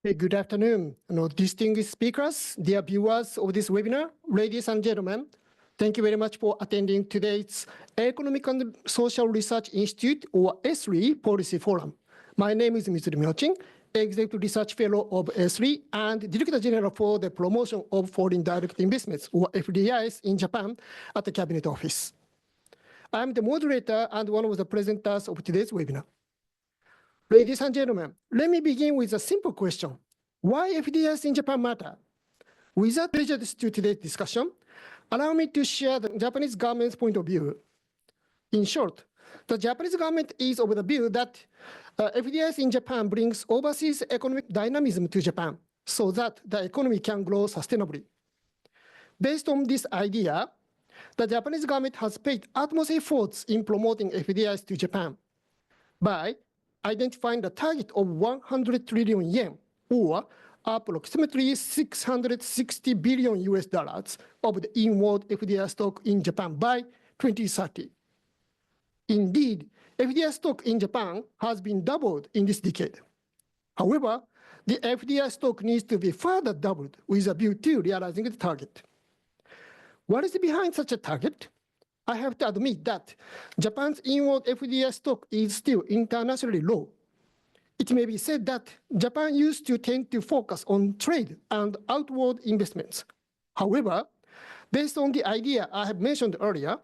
Hey, good afternoon, distinguished speakers, dear viewers of this webinar, ladies and gentlemen. Thank you very much for attending today's Economic and Social Research Institute, or ESRI, Policy Forum. My name is Mitsuru Myochin, Executive Research Fellow of ESRI and Director General for the Promotion of Foreign Direct Investments, or FDIs, in Japan at the Cabinet Office. I am the moderator and one of the presenters of today's webinar. Ladies and gentlemen, let me begin with a simple question. Why FDIs in Japan matter? Without prejudice to today's discussion, allow me to share the Japanese government's point of view. In short, the Japanese government is of the view that FDIs in Japan brings overseas economic dynamism to Japan so that the economy can grow sustainably. Based on this idea, the Japanese government has paid utmost efforts in promoting FDIs to Japan by identifying the target of 100 trillion yen, or approximately 660 billion US dollars of the inward FDI stock in Japan by 2030. Indeed, FDI stock in Japan has been doubled in this decade. However, the FDI stock needs to be further doubled with a view to realizing the target. What is behind such a target? I have to admit that Japan's inward FDI stock is still internationally low. It may be said that Japan used to tend to focus on trade and outward investments. However, based on the idea I have mentioned earlier,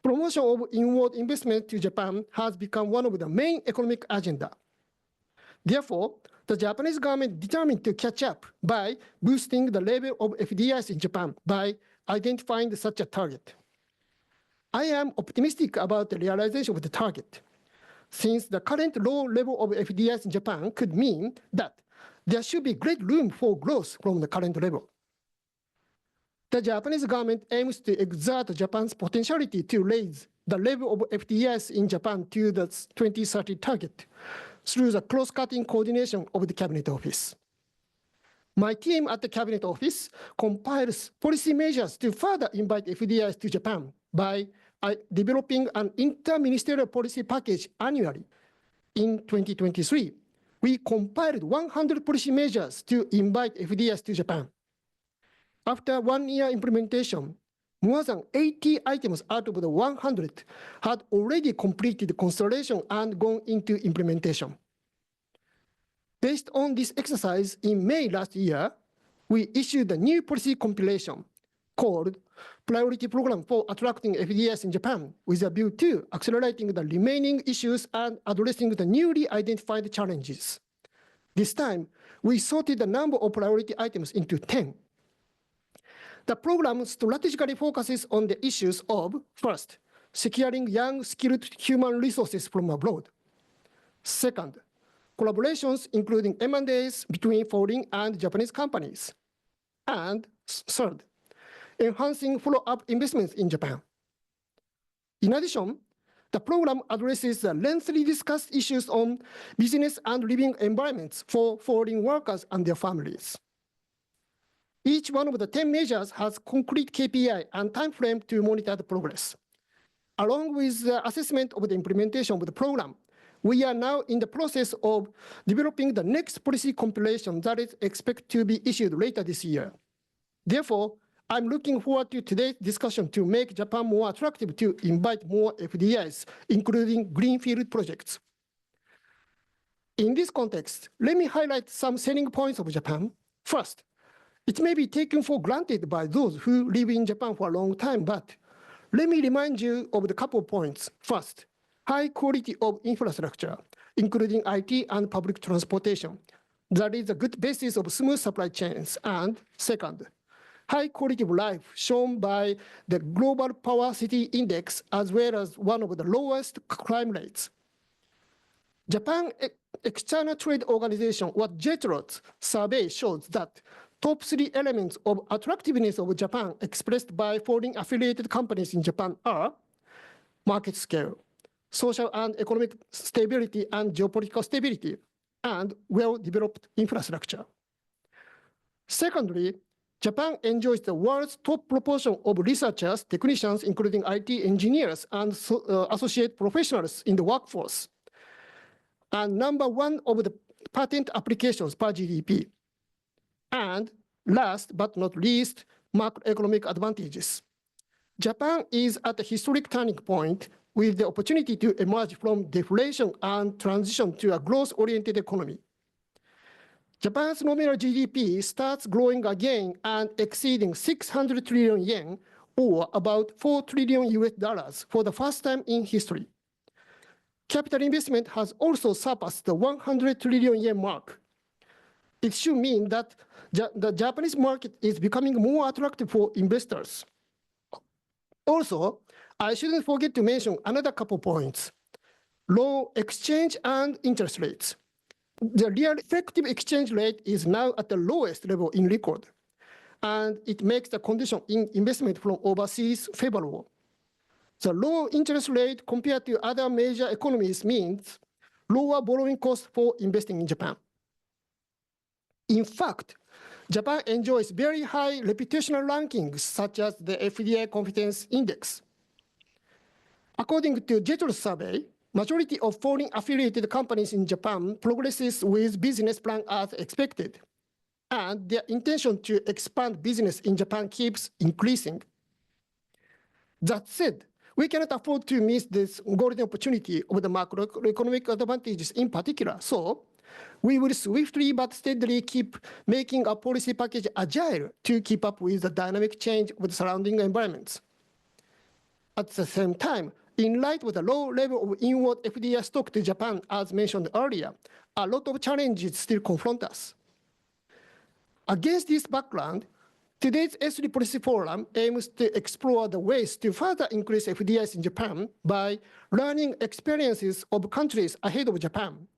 promotion of inward investment to Japan has become one of the main economic agenda. Therefore, the Japanese government determined to catch up by boosting the level of FDIs in Japan by identifying such a target. I am optimistic about the realization of the target, since the current low level of FDIs in Japan could mean that there should be great room for growth from the current level. The Japanese government aims to exert Japan's potentiality to raise the level of FDIs in Japan to the 2030 target through the cross-cutting coordination of the Cabinet Office. My team at the Cabinet Office compiles policy measures to further invite FDIs to Japan by developing an inter-ministerial policy package annually. In 2023, we compiled 100 policy measures to invite FDIs to Japan. After 1 year implementation, more than 80 items out of the 100 had already completed consideration and gone into implementation. Based on this exercise, in May last year, we issued a new policy compilation called Priority Program for Attracting FDIs in Japan, with a view to accelerating the remaining issues and addressing the newly identified challenges. This time, we sorted the number of priority items into 10. The program strategically focuses on the issues of, first, securing young, skilled human resources from abroad. Second, collaborations including M&As between foreign and Japanese companies. And third, enhancing follow-up investments in Japan. In addition, the program addresses the lengthily discussed issues on business and living environments for foreign workers and their families. Each one of the 10 measures has concrete KPI and time frame to monitor the progress. Along with the assessment of the implementation of the program, we are now in the process of developing the next policy compilation that is expected to be issued later this year. Therefore, I'm looking forward to today's discussion to make Japan more attractive to invite more FDIs, including greenfield projects. In this context, let me highlight some selling points of Japan. First, it may be taken for granted by those who live in Japan for a long time, but let me remind you of the couple of points. First, high quality of infrastructure, including IT and public transportation. That is a good basis of smooth supply chains. And second, high quality of life shown by the Global Power City Index, as well as one of the lowest crime rates. Japan External Trade Organization, or JETRO's survey shows that top 3 elements of attractiveness of Japan expressed by foreign affiliated companies in Japan are market scale, social and economic stability and geopolitical stability, and well-developed infrastructure. Secondly, Japan enjoys the world's top proportion of researchers, technicians, including IT engineers and associate professionals in the workforce. And number 1 of the patent applications per GDP. And last but not least, macroeconomic advantages. Japan is at a historic turning point with the opportunity to emerge from deflation and transition to a growth-oriented economy. Japan's nominal GDP starts growing again and exceeding 600 trillion yen, or about $4 trillion for the first time in history. Capital investment has also surpassed the 100 trillion yen mark. It should mean that the Japanese market is becoming more attractive for investors. Also, I shouldn't forget to mention another couple points. Low exchange and interest rates. The real effective exchange rate is now at the lowest level in record, and it makes the condition in investment from overseas favorable. The low interest rate compared to other major economies means lower borrowing costs for investing in Japan. In fact, Japan enjoys very high reputational rankings, such as the FDI Confidence Index. According to JETRO's survey, majority of foreign affiliated companies in Japan progresses with business plan as expected, and their intention to expand business in Japan keeps increasing. That said, we cannot afford to miss this golden opportunity of the macroeconomic advantages in particular, so we will swiftly but steadily keep making our policy package agile to keep up with the dynamic change of the surrounding environments. At the same time, in light of the low level of inward FDI stock to Japan, as mentioned earlier, a lot of challenges still confront us. Against this background, today's ESRI Policy Forum aims to explore the ways to further increase FDIs in Japan by learning experiences of countries ahead of Japan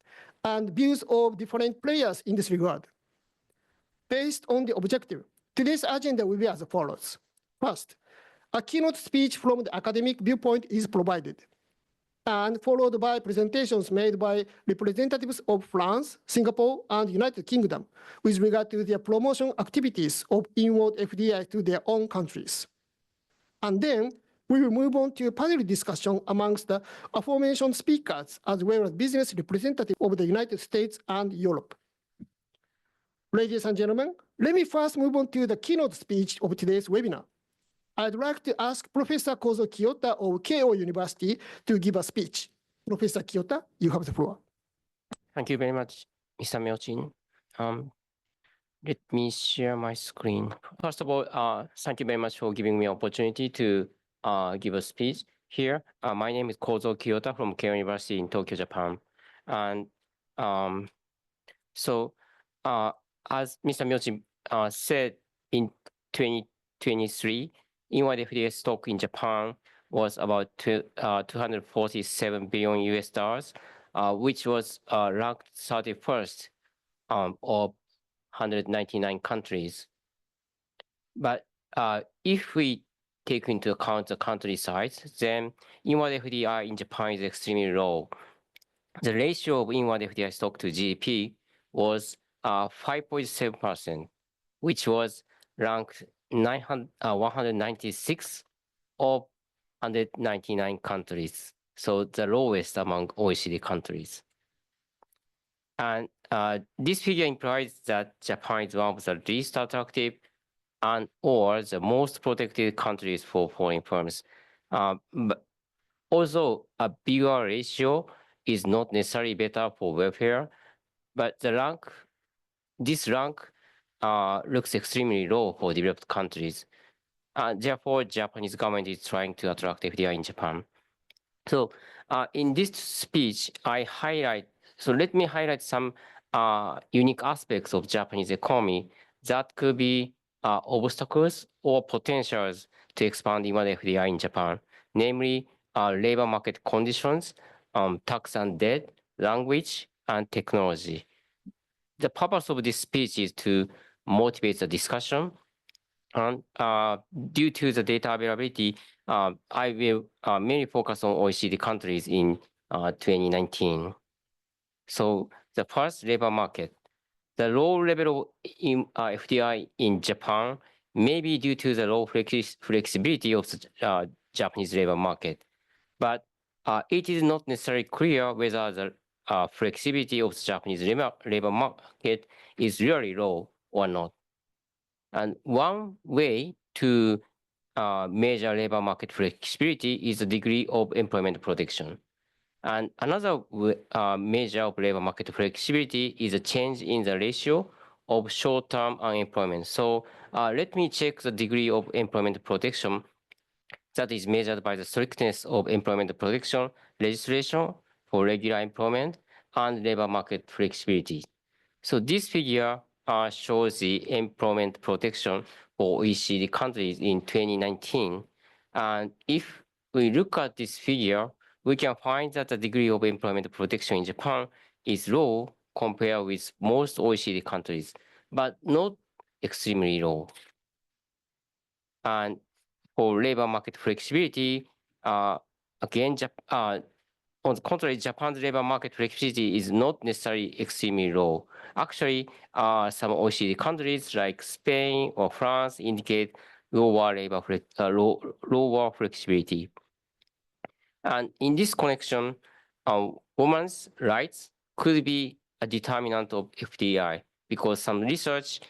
and views of different players in this regard. Based on the objective, today's agenda will be as follows. First, a keynote speech from the academic viewpoint is provided, and followed by presentations made by representatives of France, Singapore, and United Kingdom with regard to their promotion activities of inward FDI to their own countries. And then we will move on to panel discussion amongst the aforementioned speakers, as well as business representatives of the United States and Europe. Ladies and gentlemen, let me first move on to the keynote speech of today's webinar. I'd like to ask Professor Kozo Kiyota of Keio University to give a speech. Professor Kiyota, you have the floor. Thank you very much, Mr. Myochin. Let me share my screen. First of all, thank you very much for giving me an opportunity to give a speech here. My name is Kozo Kiyota from Keio University in Tokyo, Japan. And as Mr. Myochin said, in 2023, inward FDI stock in Japan was about 247 billion US dollars, which was ranked 31st of 199 countries. But if we take into account the country size, then inward FDI in Japan is extremely low. The ratio of inward FDI stock to GDP was 5.7%, which was ranked 196 of 199 countries, so the lowest among OECD countries. And this figure implies that Japan is one of the least attractive and or the most protected countries for foreign firms. But also, a bigger ratio is not necessarily better for welfare, but this rank looks extremely low for developed countries. Therefore, Japanese government is trying to attract FDI in Japan. So in this speech, let me highlight some unique aspects of Japanese economy that could be obstacles or potentials to expand inward FDI in Japan, namely labor market conditions, tax and debt, language, and technology. The purpose of this speech is to motivate the discussion. And due to the data availability, I will mainly focus on OECD countries in 2019. So the first, labor market. The low level of FDI in Japan may be due to the low flexibility of the Japanese labor market. But it is not necessarily clear whether the flexibility of the Japanese labor market is really low or not. And one way to measure labor market flexibility is the degree of employment protection. And another measure of labor market flexibility is a change in the ratio of short-term unemployment. So let me check the degree of employment protection that is measured by the strictness of employment protection legislation for regular employment and labor market flexibility. So this figure shows the employment protection for OECD countries in 2019. And if we look at this figure, we can find that the degree of employment protection in Japan is low compared with most OECD countries, but not extremely low. And for labor market flexibility, again, on the contrary, Japan's labor market flexibility is not necessarily extremely low. Actually, some OECD countries like Spain or France indicate lower lower flexibility. And in this connection, women's rights could be a determinant of FDI because some researchers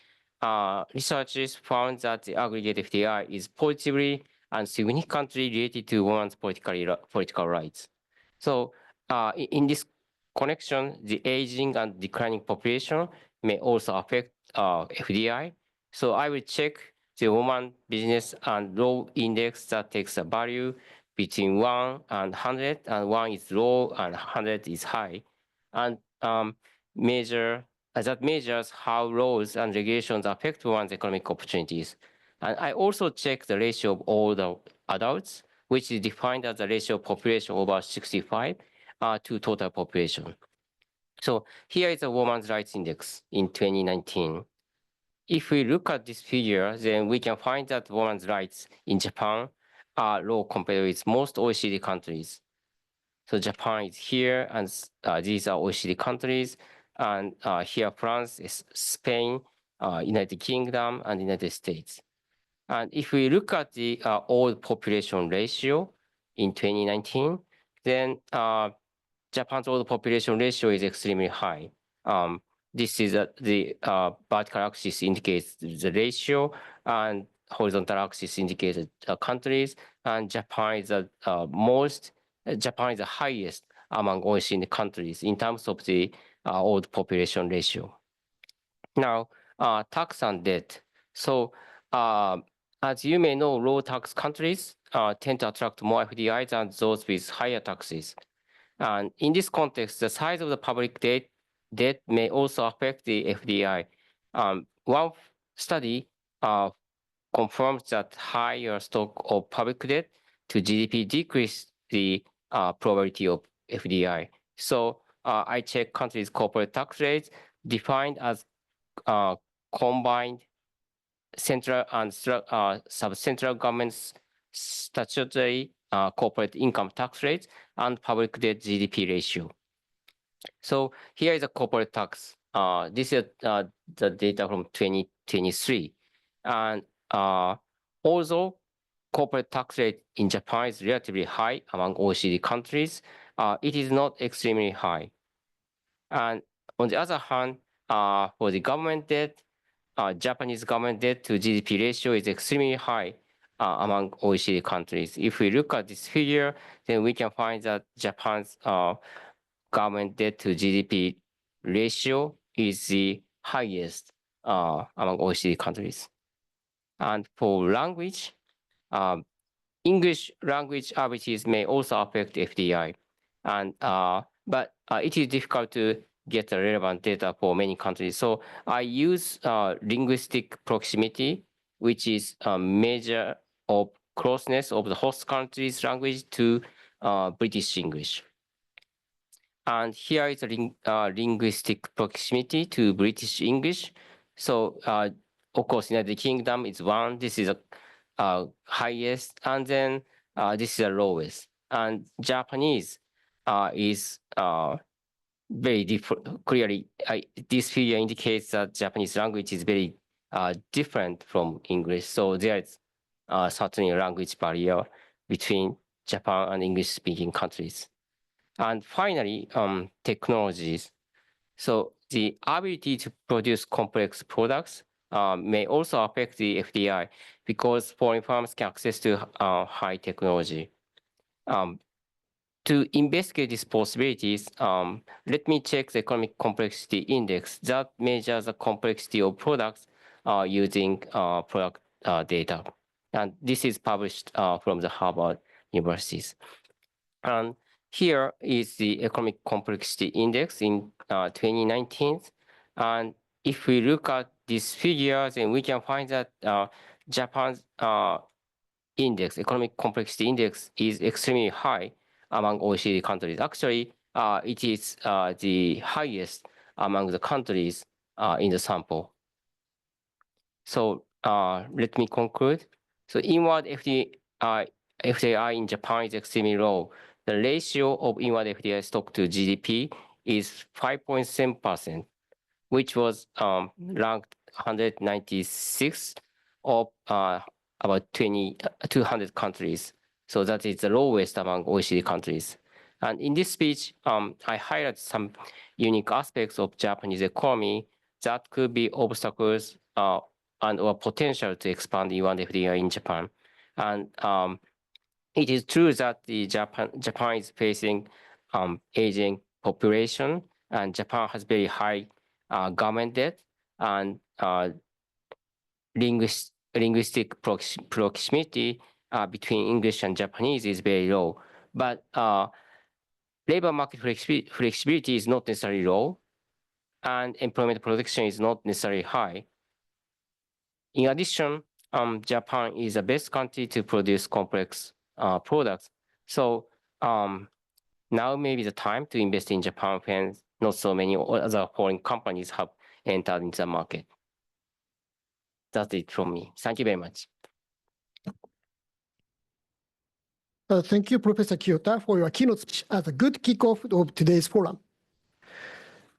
found that the aggregate FDI is positively and significantly related to women's political rights. So in this connection, the aging and declining population may also affect FDI. So I will check the woman business and law index that takes a value between 1 and 100, and 1 is low and 100 is high, and that measures how laws and regulations affect one's economic opportunities. And I also check the ratio of older adults, which is defined as the ratio of population over 65 to total population. So here is a women's rights index in 2019. If we look at this figure, then we can find that women's rights in Japan are low compared with most OECD countries. So Japan is here, and these are OECD countries, and here France, Spain, United Kingdom, and United States. And if we look at the old population ratio in 2019, then Japan's old population ratio is extremely high. This is the vertical axis indicates the ratio, and horizontal axis indicates countries. And Japan is the highest among OECD countries in terms of the old population ratio. Now, tax and debt. So, as you may know, low tax countries tend to attract more FDIs than those with higher taxes. And in this context, the size of the public debt may also affect the FDI. One study confirms that higher stock of public debt to GDP decreased the probability of FDI. So I check countries' corporate tax rates defined as combined central and sub-central government's statutory corporate income tax rates and public debt GDP ratio. So here is a corporate tax. This is the data from 2023. And although corporate tax rate in Japan is relatively high among OECD countries, it is not extremely high. And on the other hand, for the government debt, Japanese government debt to GDP ratio is extremely high among OECD countries. If we look at this figure, then we can find that Japan's government debt to GDP ratio is the highest among OECD countries. And for language, English language abilities may also affect FDI. And but it is difficult to get the relevant data for many countries. So I use linguistic proximity, which is a measure of closeness of the host country's language to British English. And here is a linguistic proximity to British English. So of course, United Kingdom is 1. This is a highest, and then this is the lowest. And Japanese is very different. Clearly, this figure indicates that Japanese language is very different from English. So there is certainly a language barrier between Japan and English-speaking countries. And finally, technologies. So the ability to produce complex products may also affect the FDI because foreign firms can access to high technology. To investigate these possibilities, let me check the economic complexity index that measures the complexity of products using product data. And this is published from the Harvard universities. And here is the economic complexity index in 2019. And if we look at these figures, then we can find that Japan's index, economic complexity index, is extremely high among OECD countries. Actually, it is the highest among the countries in the sample. So let me conclude. So inward FDI in Japan is extremely low. The ratio of inward FDI stock to GDP is 5.7%, which was ranked 196 of about 200 countries. So that is the lowest among OECD countries. And in this speech, I highlight some unique aspects of Japanese economy that could be obstacles and or potential to expand inward FDI in Japan. And it is true that the Japan is facing aging population, and Japan has very high government debt, and linguistic proximity between English and Japanese is very low. But labor market flexibility is not necessarily low, and employment protection is not necessarily high. In addition, Japan is the best country to produce complex products. So now may be the time to invest in Japan when not so many other foreign companies have entered into the market. That's it from me. Thank you very much. Thank you, Professor Kiyota, for your keynote speech as a good kickoff of today's forum.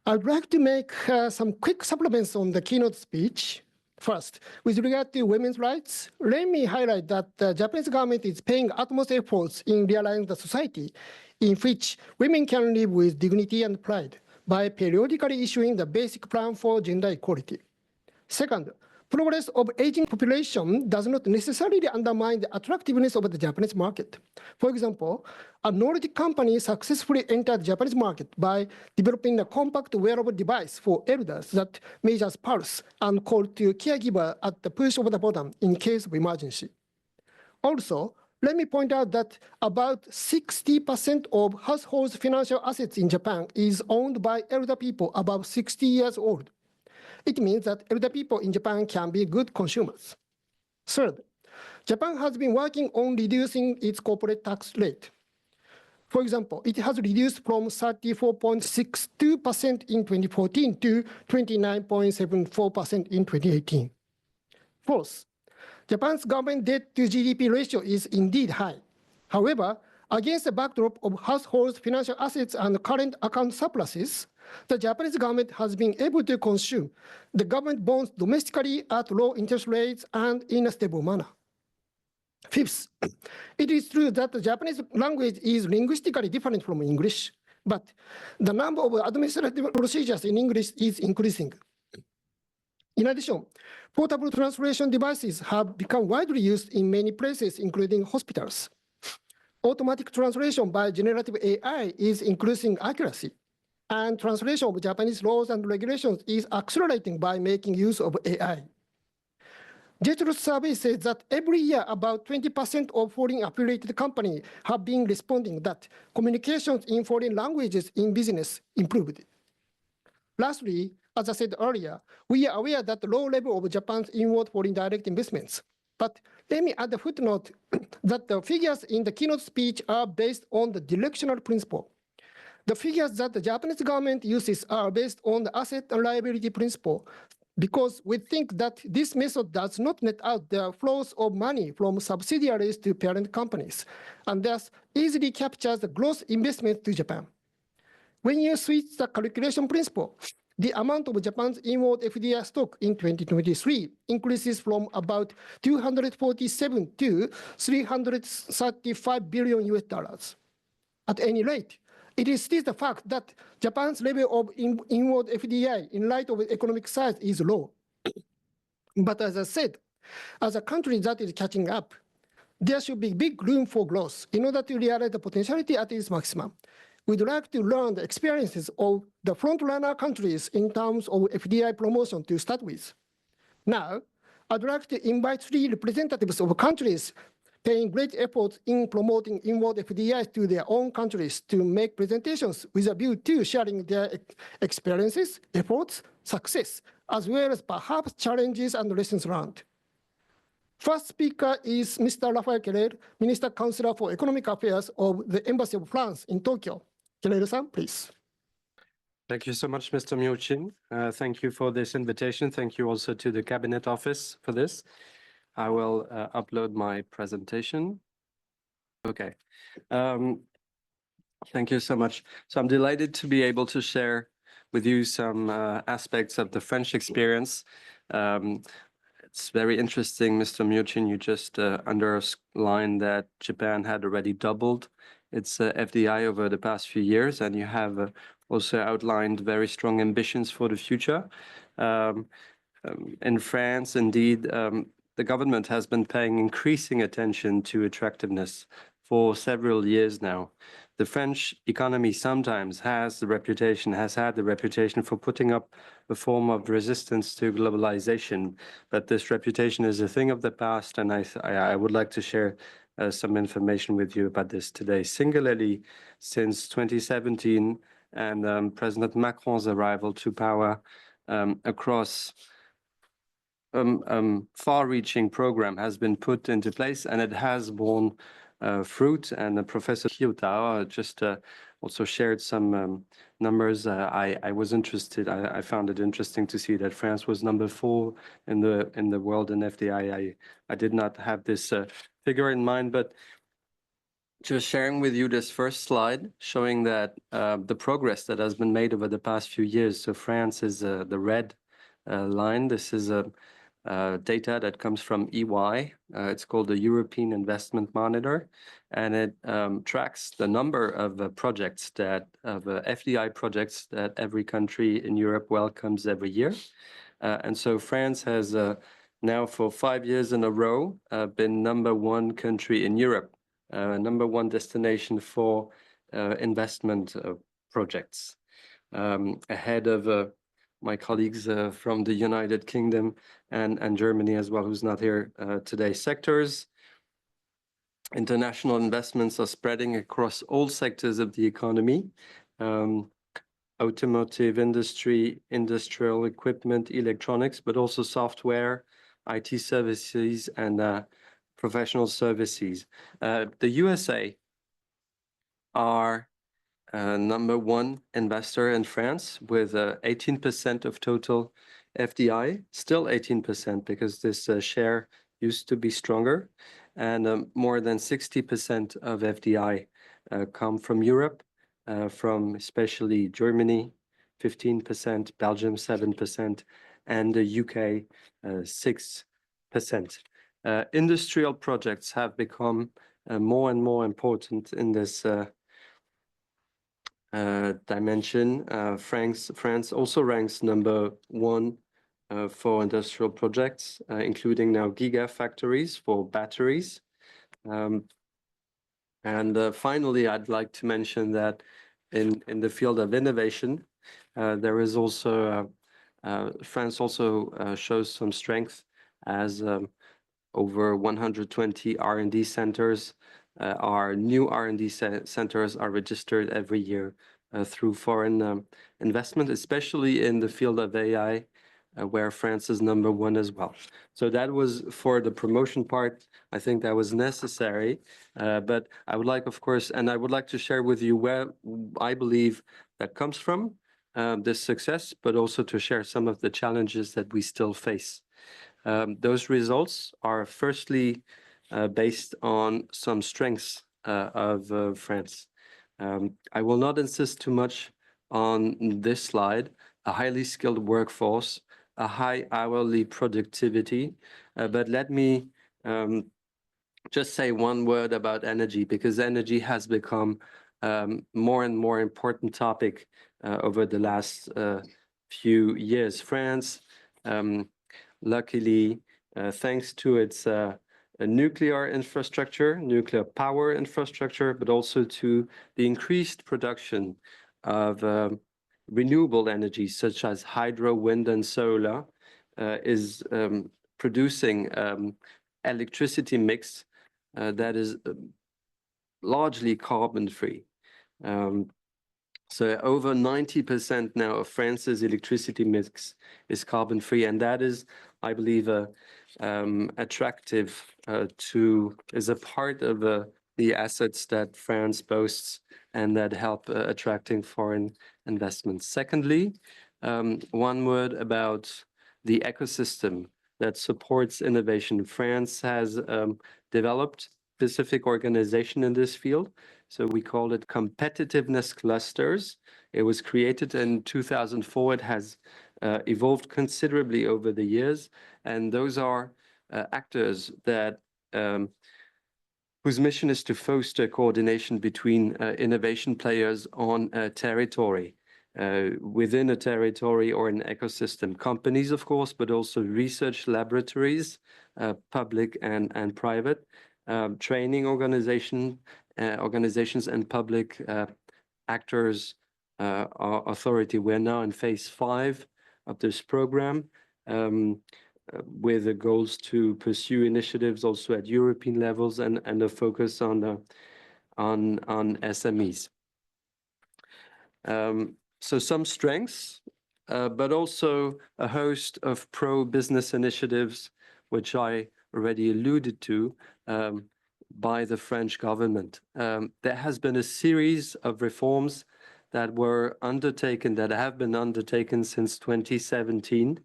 I'd like to make some quick supplements on the keynote speech. First, with regard to women's rights, let me highlight that the Japanese government is paying utmost efforts in realizing the society in which women can live with dignity and pride by periodically issuing the basic plan for gender equality. Second, progress of aging population does not necessarily undermine the attractiveness of the Japanese market. For example, a Nordic company successfully entered the Japanese market by developing a compact wearable device for elders that measures pulse and calls to caregiver at the push of the button in case of emergency. Also, let me point out that about 60% of households' financial assets in Japan is owned by elder people above 60 years old. It means that elder people in Japan can be good consumers. Third, Japan has been working on reducing its corporate tax rate. For example, it has reduced from 34.62% in 2014 to 29.74% in 2018. Fourth, Japan's government debt to GDP ratio is indeed high. However, against the backdrop of households' financial assets and current account surpluses, the Japanese government has been able to consume the government bonds domestically at low interest rates and in a stable manner. Fifth, it is true that the Japanese language is linguistically different from English, but the number of administrative procedures in English is increasing. In addition, portable translation devices have become widely used in many places, including hospitals. Automatic translation by generative AI is increasing accuracy, and translation of Japanese laws and regulations is accelerating by making use of AI. JETRO's survey says that every year about 20% of foreign affiliated companies have been responding that communications in foreign languages in business improved. Lastly, as I said earlier, we are aware that the low level of Japan's inward foreign direct investments. But let me add a footnote that the figures in the keynote speech are based on the directional principle. The figures that the Japanese government uses are based on the asset and liability principle, because we think that this method does not net out the flows of money from subsidiaries to parent companies, and thus easily captures the gross investment to Japan. When you switch the calculation principle, the amount of Japan's inward FDI stock in 2023 increases from about 247 to 335 billion US dollars. At any rate, it is still the fact that Japan's level of inward FDI in light of economic size is low. But as I said, as a country that is catching up, there should be big room for growth in order to realize the potentiality at its maximum. We'd like to learn the experiences of the front-runner countries in terms of FDI promotion to start with. Now, I'd like to invite 3 representatives of countries paying great efforts in promoting inward FDIs to their own countries to make presentations with a view to sharing their experiences, efforts, success, as well as perhaps challenges and lessons learned. First speaker is Mr. Raphael Keller, Minister-Counsellor for Economic Affairs of the Embassy of France in Tokyo. Keller-san, please. Thank you so much, Mr. Myochin. Thank you for this invitation. Thank you also to the Cabinet Office for this. I will upload my presentation. Okay. Thank you so much. So I'm delighted to be able to share with you some aspects of the French experience. It's very interesting, Mr. Myochin, you just underlined that Japan had already doubled its FDI over the past few years, and you have also outlined very strong ambitions for the future. In France, indeed, the government has been paying increasing attention to attractiveness for several years now. The French economy sometimes has had the reputation for putting up a form of resistance to globalization, but this reputation is a thing of the past, and I would like to share some information with you about this today. Singularly, since 2017 and President Macron's arrival to power, across far-reaching program has been put into place, and it has borne fruit. And Professor Kiyota just also shared some numbers. I was interested. I found it interesting to see that France was number 4 in the world in FDI. I did not have this figure in mind, but just sharing with you this first slide showing that the progress that has been made over the past few years. So France is the red line. This is data that comes from EY. It's called the European Investment Monitor, and it tracks the number of projects FDI projects that every country in Europe welcomes every year. And so France has now for 5 years in a row been #1 country in Europe, #1 destination for investment projects, ahead of my colleagues from the United Kingdom and Germany as well, who's not here today. Sectors, international investments are spreading across all sectors of the economy. Automotive industry, industrial equipment, electronics, but also software, IT services, and professional services. The USA are #1 investor in France with 18% of total FDI, still 18% because this share used to be stronger, and more than 60% of FDI come from Europe, from especially Germany, 15%, Belgium, 7%, and the UK, 6%. Industrial projects have become more and more important in this dimension. France also ranks #1 for industrial projects, including now gigafactories for batteries. Finally, I'd like to mention that in the field of innovation, there is also France also shows some strength as over 120 R&D centers. Our new R&D centers are registered every year through foreign investment, especially in the field of AI, where France is #1 as well. So that was for the promotion part. I think that was necessary, but I would like, of course, and I would like to share with you where I believe that comes from, this success, but also to share some of the challenges that we still face. Those results are firstly based on some strengths of France. I will not insist too much on this slide. A highly skilled workforce, a high hourly productivity, but let me just say one word about energy, because energy has become more and more important topic over the last few years. France, luckily, thanks to its nuclear infrastructure, nuclear power infrastructure, but also to the increased production of renewable energy, such as hydro, wind, and solar, is producing electricity mix that is largely carbon-free. So over 90% now of France's electricity mix is carbon-free, and that is, I believe, attractive is a part of the assets that France boasts and that help attracting foreign investments. Secondly, one word about the ecosystem that supports innovation. France has developed specific organization in this field. So we call it competitiveness clusters. It was created in 2004. It has evolved considerably over the years. And those are actors that whose mission is to foster coordination between innovation players on a territory, within a territory or an ecosystem. Companies, of course, but also research laboratories, public and private, training organizations and public actors, authority. We're now in phase 5 of this program, with the goals to pursue initiatives also at European levels and a focus on SMEs. So some strengths, but also a host of pro-business initiatives, which I already alluded to, by the French government. There has been a series of reforms that were undertaken, that have been undertaken since 2017.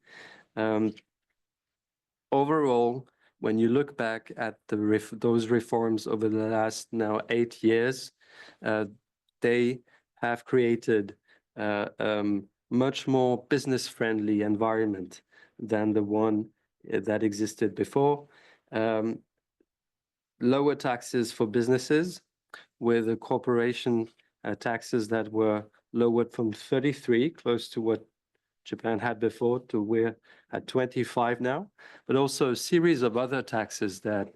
Overall, when you look back at those reforms over the last now 8 years, they have created much more business-friendly environment than the one that existed before. Lower taxes for businesses, with the corporation taxes that were lowered from 33, close to what Japan had before, to we're at 25 now, but also a series of other taxes that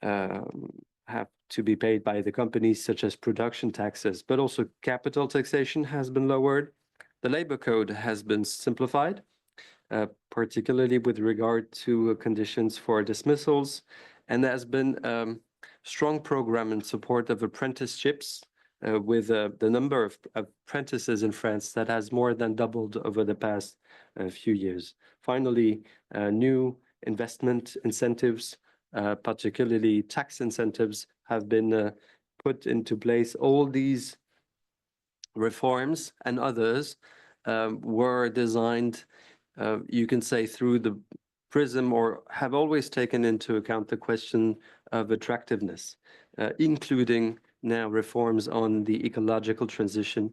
have to be paid by the companies, such as production taxes, but also capital taxation has been lowered. The labor code has been simplified, particularly with regard to conditions for dismissals, and there has been a strong program in support of apprenticeships, with the number of apprentices in France that has more than doubled over the past few years. Finally, new investment incentives, particularly tax incentives, have been put into place. All these reforms and others were designed, you can say, through the prism, or have always taken into account the question of attractiveness, including now reforms on the ecological transition,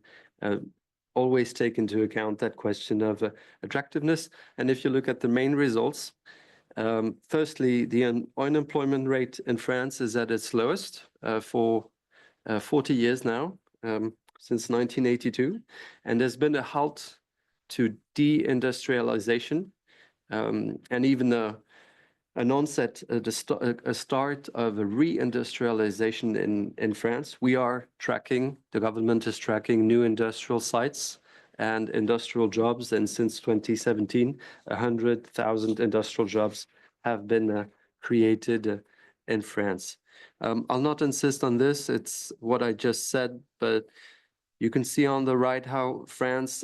always take into account that question of attractiveness. And if you look at the main results, firstly, the unemployment rate in France is at its lowest for 40 years now, since 1982, and there's been a halt to deindustrialization, and even an onset, a start of a reindustrialization in France. We are tracking, the government is tracking new industrial sites and industrial jobs, and since 2017, 100,000 industrial jobs have been created in France. I'll not insist on this, it's what I just said, but you can see on the right how France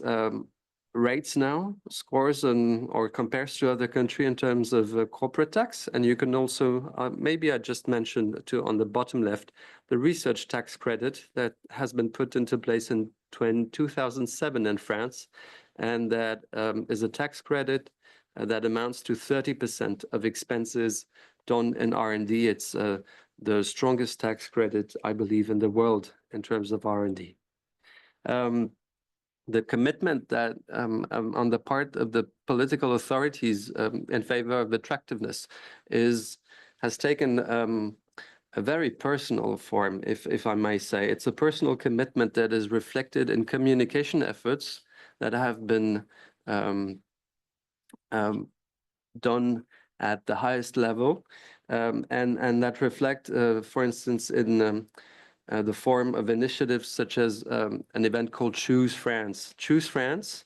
rates now, scores or compares to other country in terms of corporate tax. And you can also, maybe I just mentioned on the bottom left, the research tax credit that has been put into place in 2007 in France. And that is a tax credit that amounts to 30% of expenses done in R&D. It's the strongest tax credit, I believe, in the world in terms of R&D. The commitment that on the part of the political authorities in favor of attractiveness has taken a very personal form, if I may say. It's a personal commitment that is reflected in communication efforts that have been done at the highest level, and that reflect, for instance, in the form of initiatives such as an event called Choose France. Choose France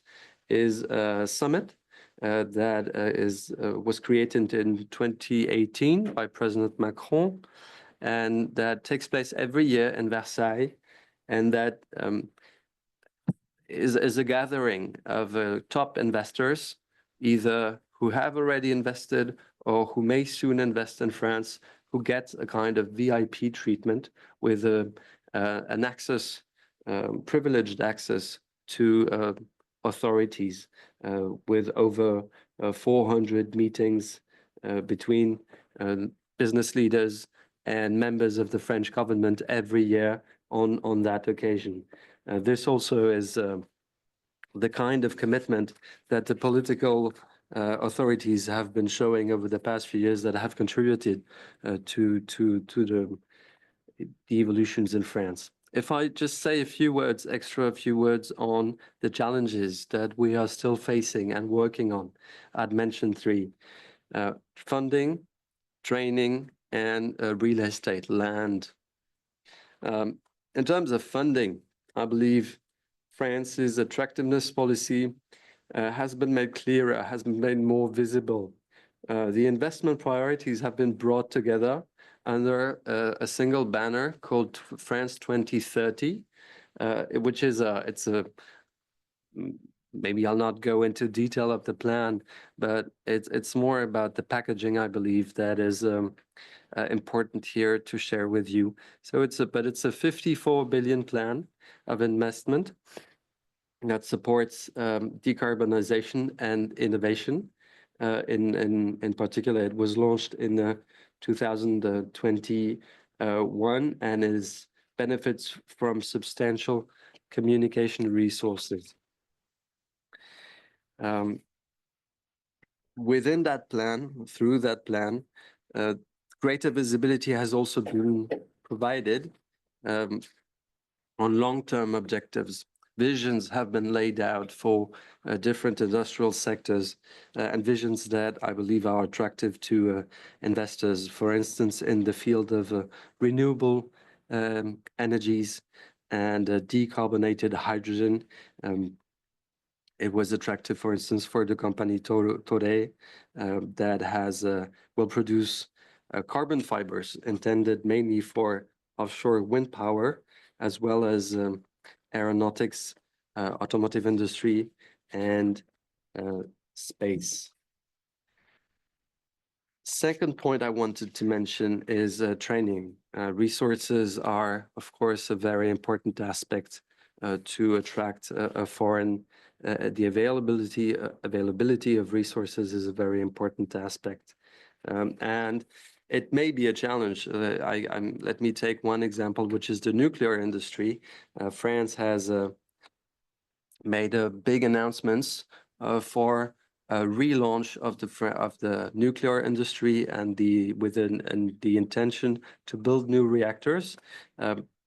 is a summit that was created in 2018 by President Macron, and that takes place every year in Versailles, and that is a gathering of top investors, either who have already invested or who may soon invest in France, who get a kind of VIP treatment with an access, privileged access to authorities, with over 400 meetings between business leaders and members of the French government every year on that occasion. This also is the kind of commitment that the political authorities have been showing over the past few years that have contributed to the evolutions in France. If I just say a few words on the challenges that we are still facing and working on, I'd mention three: funding, training, and real estate, land. In terms of funding, I believe France's attractiveness policy has been made clearer, has been made more visible. The investment priorities have been brought together under a single banner called France 2030, which is maybe I'll not go into detail of the plan, but it's more about the packaging, I believe, that is important here to share with you. So it's a 54 billion plan of investment that supports decarbonization and innovation. In particular, it was launched in 2021 and benefits from substantial communication resources. Within that plan, through that plan, greater visibility has also been provided on long-term objectives. Visions have been laid out for different industrial sectors, and visions that I believe are attractive to investors. For instance, in the field of renewable energies and decarbonated hydrogen, it was attractive, for instance, for the company Toray that will produce carbon fibers intended mainly for offshore wind power, as well as aeronautics, automotive industry, and space. Second point I wanted to mention is training. Resources are, of course, a very important aspect to attract a foreign. The availability of resources is a very important aspect, and it may be a challenge. Let me take one example, which is the nuclear industry. France has made big announcements for a relaunch of the nuclear industry and the intention to build new reactors.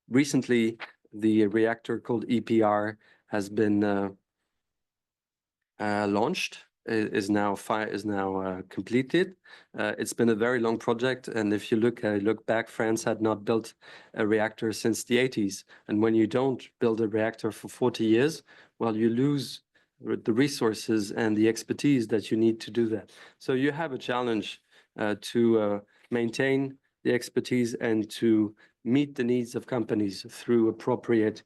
Recently, the reactor called EPR has been launched. Is now completed. It's been a very long project, and if you look back, France had not built a reactor since the 80s. And when you don't build a reactor for 40 years, well, you lose the resources and the expertise that you need to do that. So you have a challenge to maintain the expertise and to meet the needs of companies through appropriate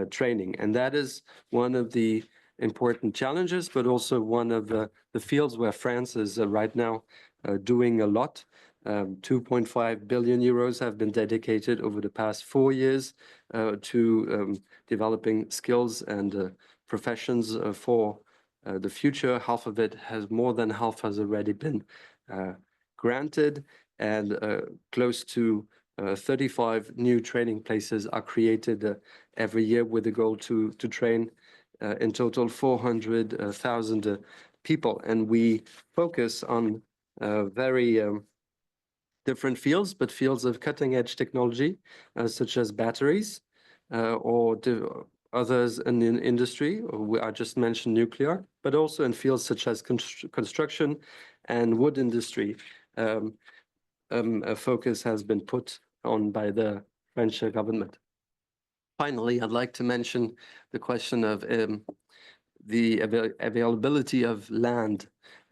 training. And that is one of the important challenges, but also one of the fields where France is right now doing a lot. 2.5 billion euros have been dedicated over the past 4 years to developing skills and professions for the future. More than half has already been granted, and close to 35 new training places are created every year with the goal to train in total 400,000 people. And we focus on very different fields, but fields of cutting-edge technology, such as batteries, or others in industry. I just mentioned nuclear, but also in fields such as construction and wood industry. A focus has been put on by the French government. Finally, I'd like to mention the question of the availability of land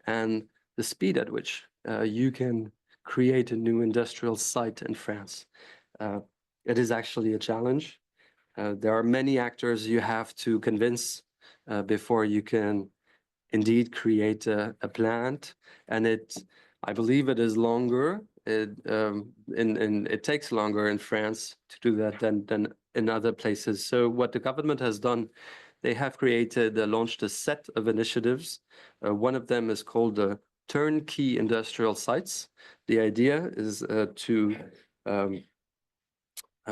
and the speed at which you can create a new industrial site in France. It is actually a challenge. There are many actors you have to convince before you can indeed create a plant, and I believe it is longer. It takes longer in France to do that than in other places. So what the government has done, they have launched a set of initiatives. One of them is called turnkey industrial sites. The idea is to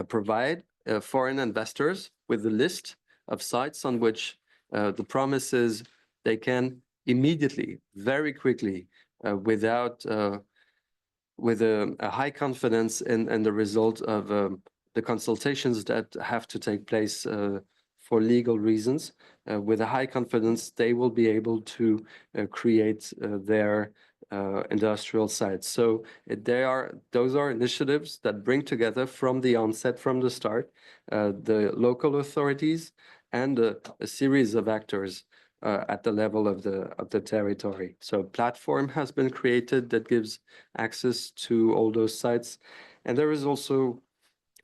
provide foreign investors with a list of sites on which the promise is they can immediately, very quickly, with a high confidence in the result of the consultations that have to take place for legal reasons, with a high confidence, they will be able to create their industrial sites. So those are initiatives that bring together from the onset, from the start, the local authorities and a series of actors at the level of the territory. So a platform has been created that gives access to all those sites. And there is also,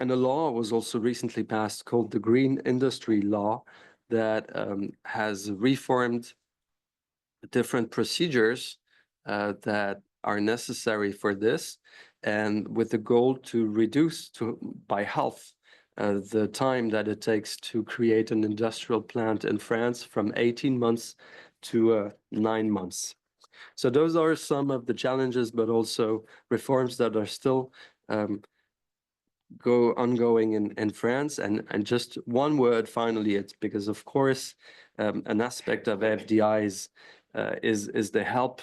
and a law was also recently passed called the Green Industry Law that has reformed different procedures that are necessary for this, and with the goal to reduce by half the time that it takes to create an industrial plant in France from 18 months to 9 months. So those are some of the challenges, but also reforms that are still ongoing in France. And just one word finally, it's because of course an aspect of FDIs is the help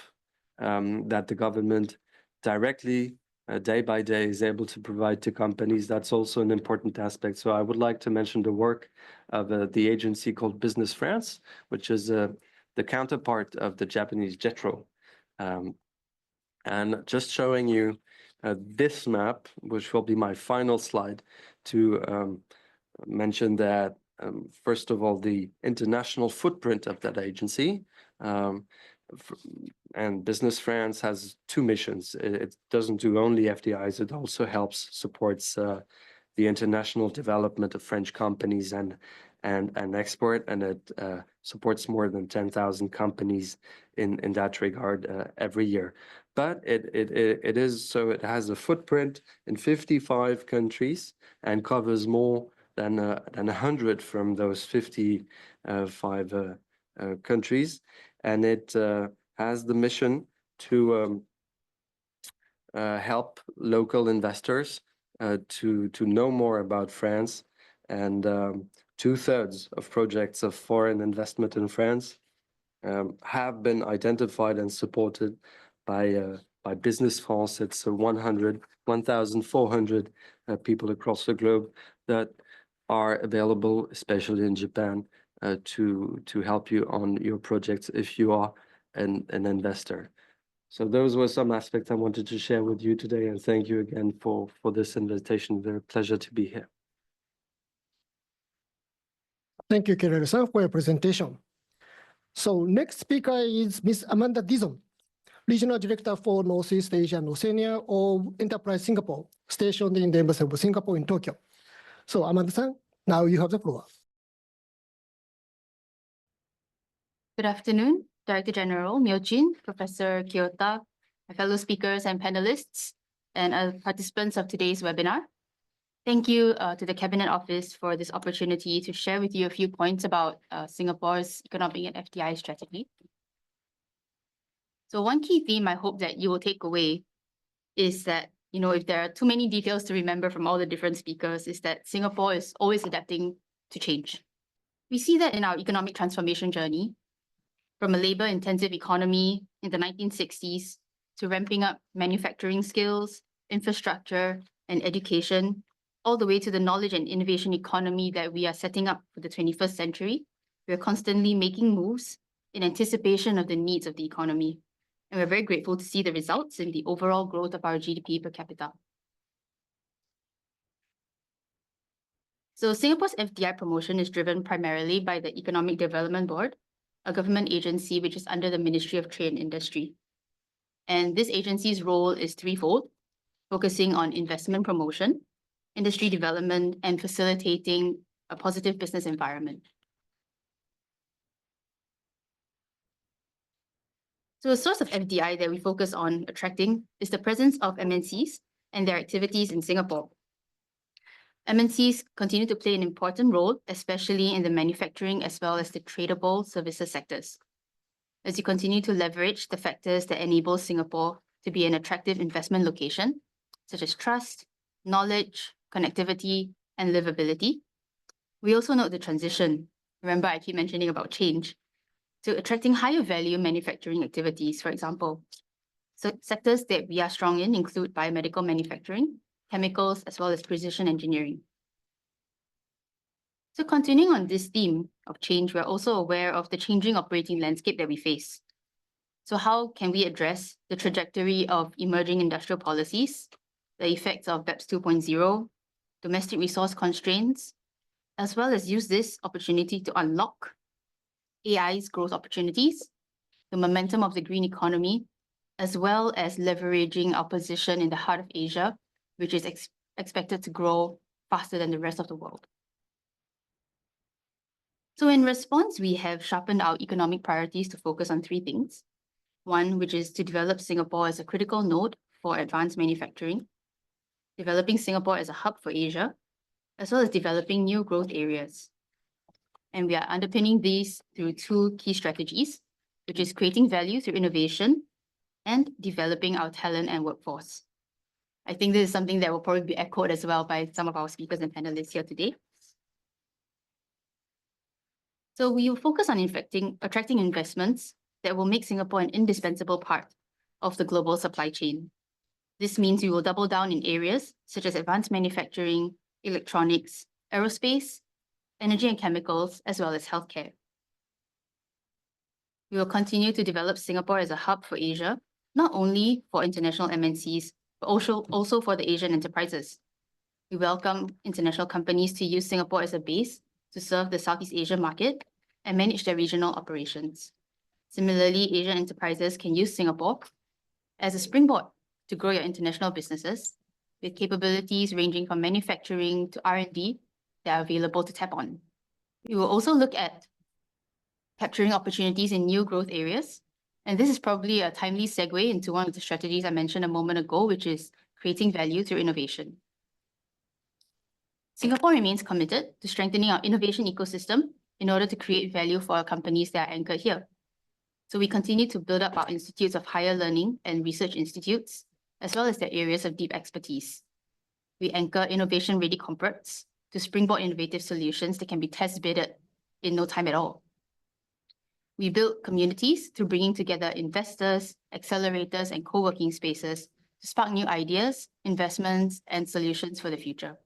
that the government directly day by day is able to provide to companies. That's also an important aspect. So I would like to mention the work of the agency called Business France, which is the counterpart of the Japanese JETRO. And just showing you this map, which will be my final slide, to mention that, first of all, the international footprint of that agency. And Business France has two missions. It doesn't do only FDIs, it also supports the international development of French companies and export, and it supports more than 10,000 companies in that regard every year. But it has a footprint in 55 countries and covers more than 100 from those 55 countries, and it has the mission to help local investors to know more about France. And 2/3 of projects of foreign investment in France have been identified and supported by Business France. It's 1,400 people across the globe that are available, especially in Japan, to help you on your projects if you are an investor. So those were some aspects I wanted to share with you today, and thank you again for this invitation. Very pleasure to be here. Thank you, Keller-san, for your presentation. So next speaker is Ms. Amanda Dizon, Regional Director for Northeast Asia and Oceania of Enterprise Singapore, stationed in the Embassy of Singapore in Tokyo. So Amanda-san, now you have the floor. Good afternoon, Director General Myochin, Professor Kiyota, my fellow speakers and panelists, and participants of today's webinar. Thank you to the Cabinet Office for this opportunity to share with you a few points about Singapore's economic and FDI strategy. So one key theme I hope that you will take away is that, if there are too many details to remember from all the different speakers, is that Singapore is always adapting to change. We see that in our economic transformation journey, from a labor-intensive economy in the 1960s to ramping up manufacturing skills, infrastructure, and education, all the way to the knowledge and innovation economy that we are setting up for the 21st century, we are constantly making moves in anticipation of the needs of the economy. And we're very grateful to see the results in the overall growth of our GDP per capita. So Singapore's FDI promotion is driven primarily by the Economic Development Board, a government agency which is under the Ministry of Trade and Industry. And this agency's role is threefold, focusing on investment promotion, industry development, and facilitating a positive business environment. So a source of FDI that we focus on attracting is the presence of MNCs and their activities in Singapore. MNCs continue to play an important role, especially in the manufacturing as well as the tradable services sectors, as you continue to leverage the factors that enable Singapore to be an attractive investment location, such as trust, knowledge, connectivity, and livability. We also note the transition. Remember, I keep mentioning about change, to attracting higher value manufacturing activities, for example. So sectors that we are strong in include biomedical manufacturing, chemicals, as well as precision engineering. So continuing on this theme of change, we're also aware of the changing operating landscape that we face. So how can we address the trajectory of emerging industrial policies, the effects of BEPS 2.0, domestic resource constraints, as well as use this opportunity to unlock AI's growth opportunities, the momentum of the green economy, as well as leveraging our position in the heart of Asia, which is expected to grow faster than the rest of the world. So in response, we have sharpened our economic priorities to focus on three things. One, which is to develop Singapore as a critical node for advanced manufacturing, developing Singapore as a hub for Asia, as well as developing new growth areas. And we are underpinning these through two key strategies, which is creating value through innovation and developing our talent and workforce. I think this is something that will probably be echoed as well by some of our speakers and panelists here today. So we will focus on attracting investments that will make Singapore an indispensable part of the global supply chain. This means we will double down in areas such as advanced manufacturing, electronics, aerospace, energy and chemicals, as well as healthcare. We will continue to develop Singapore as a hub for Asia, not only for international MNCs, but also for the Asian enterprises. We welcome international companies to use Singapore as a base to serve the Southeast Asia market and manage their regional operations. Similarly, Asian enterprises can use Singapore as a springboard to grow your international businesses with capabilities ranging from manufacturing to R&D that are available to tap on. We will also look at capturing opportunities in new growth areas. And this is probably a timely segue into one of the strategies I mentioned a moment ago, which is creating value through innovation. Singapore remains committed to strengthening our innovation ecosystem in order to create value for our companies that are anchored here. So we continue to build up our institutes of higher learning and research institutes, as well as their areas of deep expertise. We anchor innovation-ready corporates to springboard innovative solutions that can be test-bedded in no time at all. We build communities through bringing together investors, accelerators, and co-working spaces to spark new ideas, investments, and solutions for the future.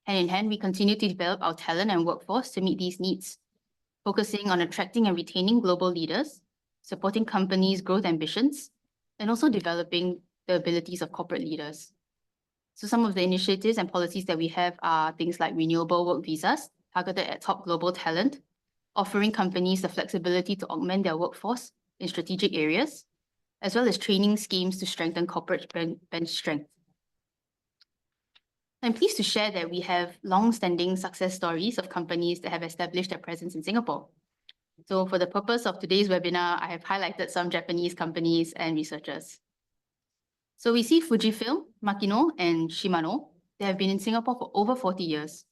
Hand in hand, we continue to develop our talent and workforce to meet these needs, focusing on attracting and retaining global leaders, supporting companies' growth ambitions, and also developing the abilities of corporate leaders. So some of the initiatives and policies that we have are things like renewable work visas targeted at top global talent, offering companies the flexibility to augment their workforce in strategic areas, as well as training schemes to strengthen corporate bench strength. I'm pleased to share that we have long-standing success stories of companies that have established their presence in Singapore. So for the purpose of today's webinar, I have highlighted some Japanese companies and researchers. So we see Fujifilm, Makino, and Shimano. They have been in Singapore for over 40 years.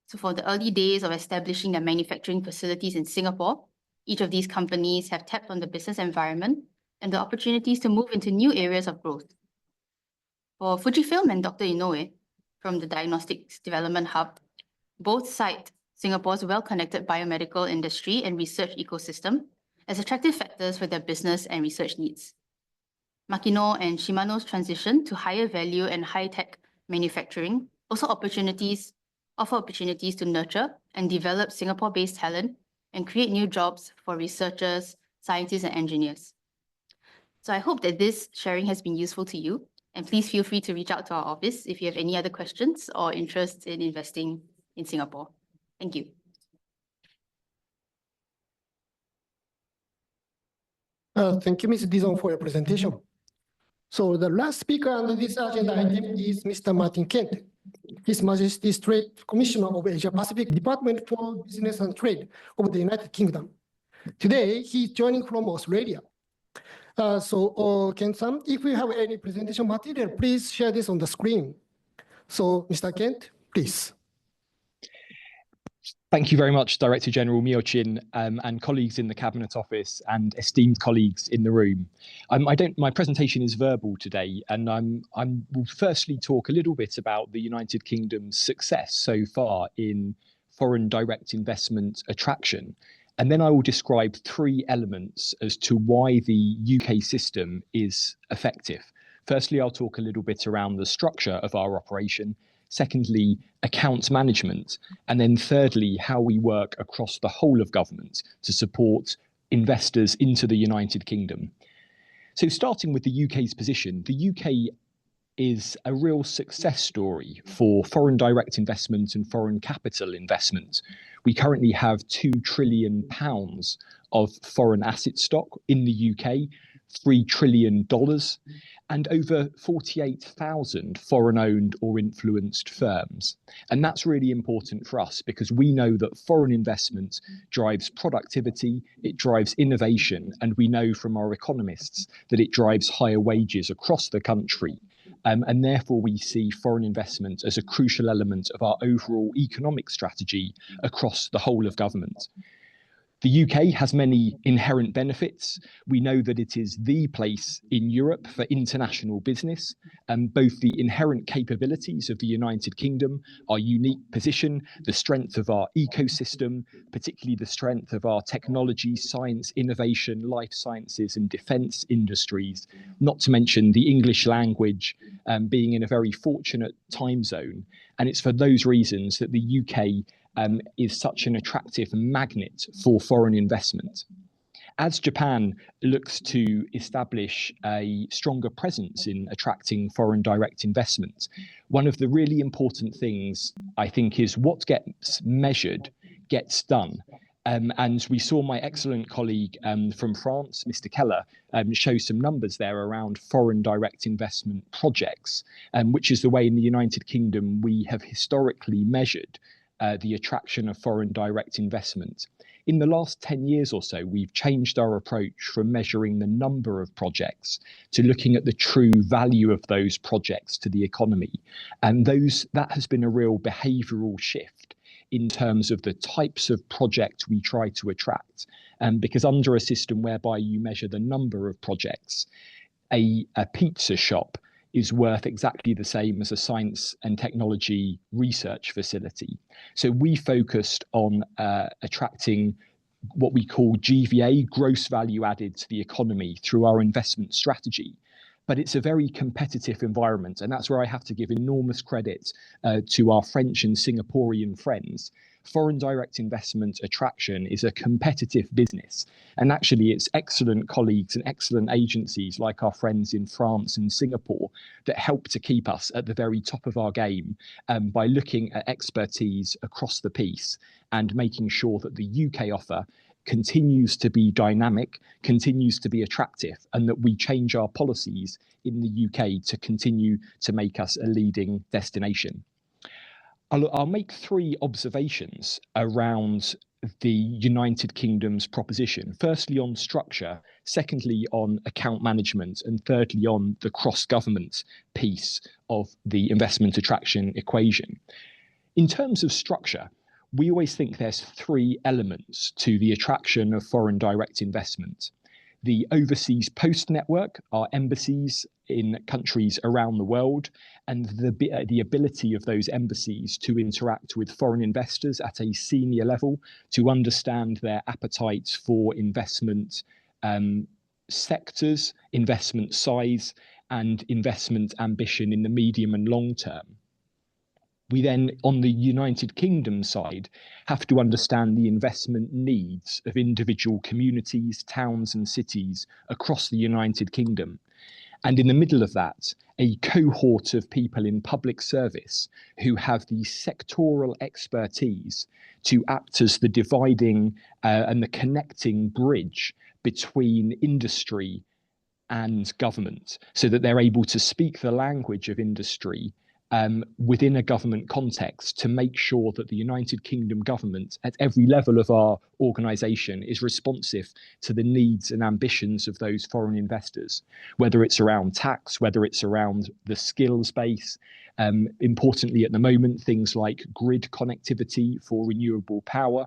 So for the early days of establishing their manufacturing facilities in Singapore, each of these companies have tapped on the business environment and the opportunities to move into new areas of growth. For Fujifilm and Dr. Inoue, from the Diagnostics Development Hub, both cite Singapore's well-connected biomedical industry and research ecosystem as attractive factors for their business and research needs. Makino and Shimano's transition to higher value and high-tech manufacturing also offer opportunities to nurture and develop Singapore-based talent and create new jobs for researchers, scientists, and engineers. So I hope that this sharing has been useful to you, and please feel free to reach out to our office if you have any other questions or interest in investing in Singapore. Thank you. Thank you, Ms. Dizon, for your presentation. So the last speaker under this agenda item is Mr. Martin Kent, His Majesty's Trade Commissioner of Asia Pacific Department for Business and Trade of the United Kingdom. Today, he's joining from Australia. Kent-san, if you have any presentation material, please share this on the screen. So, Mr. Kent, please. Thank you very much, Director General Myochin, and colleagues in the Cabinet Office and esteemed colleagues in the room. My presentation is verbal today, and I will firstly talk a little bit about the United Kingdom's success so far in foreign direct investment attraction. And then I will describe 3 elements as to why the UK system is effective. Firstly, I'll talk a little bit around the structure of our operation. Secondly, accounts management. And then thirdly, how we work across the whole of government to support investors into the United Kingdom. So starting with the UK's position, the UK is a real success story for foreign direct investment and foreign capital investment. We currently have £2 trillion of foreign asset stock in the UK, $3 trillion, and over 48,000 foreign-owned or influenced firms. And that's really important for us because we know that foreign investment drives productivity, it drives innovation, and we know from our economists that it drives higher wages across the country. And therefore, we see foreign investment as a crucial element of our overall economic strategy across the whole of government. The UK has many inherent benefits. We know that it is the place in Europe for international business, and both the inherent capabilities of the United Kingdom, our unique position, the strength of our ecosystem, particularly the strength of our technology, science, innovation, life sciences and defence industries, not to mention the English language being in a very fortunate time zone. And it's for those reasons that the UK is such an attractive magnet for foreign investment. As Japan looks to establish a stronger presence in attracting foreign direct investment, one of the really important things, I think, is what gets measured gets done. And we saw my excellent colleague from France, Mr. Keller, show some numbers there around foreign direct investment projects, which is the way in the United Kingdom we have historically measured the attraction of foreign direct investment. In the last 10 years or so, we've changed our approach from measuring the number of projects to looking at the true value of those projects to the economy. And that has been a real behavioural shift in terms of the types of project we try to attract. Because under a system whereby you measure the number of projects, a pizza shop is worth exactly the same as a science and technology research facility. So we focused on attracting what we call GVA, gross value added to the economy, through our investment strategy. But it's a very competitive environment, and that's where I have to give enormous credit to our French and Singaporean friends. Foreign direct investment attraction is a competitive business. And actually, it's excellent colleagues and excellent agencies like our friends in France and Singapore that help to keep us at the very top of our game by looking at expertise across the piece and making sure that the UK offer continues to be dynamic, continues to be attractive, and that we change our policies in the UK to continue to make us a leading destination. I'll make 3 observations around the United Kingdom's proposition. Firstly, on structure, secondly, on account management, and thirdly, on the cross-government piece of the investment attraction equation. In terms of structure, we always think there's 3 elements to the attraction of foreign direct investment. The overseas post network, our embassies in countries around the world, and the ability of those embassies to interact with foreign investors at a senior level, to understand their appetites for investment sectors, investment size, and investment ambition in the medium and long term. We then, on the United Kingdom side, have to understand the investment needs of individual communities, towns, and cities across the United Kingdom. And in the middle of that, a cohort of people in public service who have the sectoral expertise to act as the dividing and the connecting bridge between industry and government, so that they're able to speak the language of industry within a government context to make sure that the United Kingdom government at every level of our organisation is responsive to the needs and ambitions of those foreign investors, whether it's around tax, whether it's around the skills base. Importantly, at the moment, things like grid connectivity for renewable power,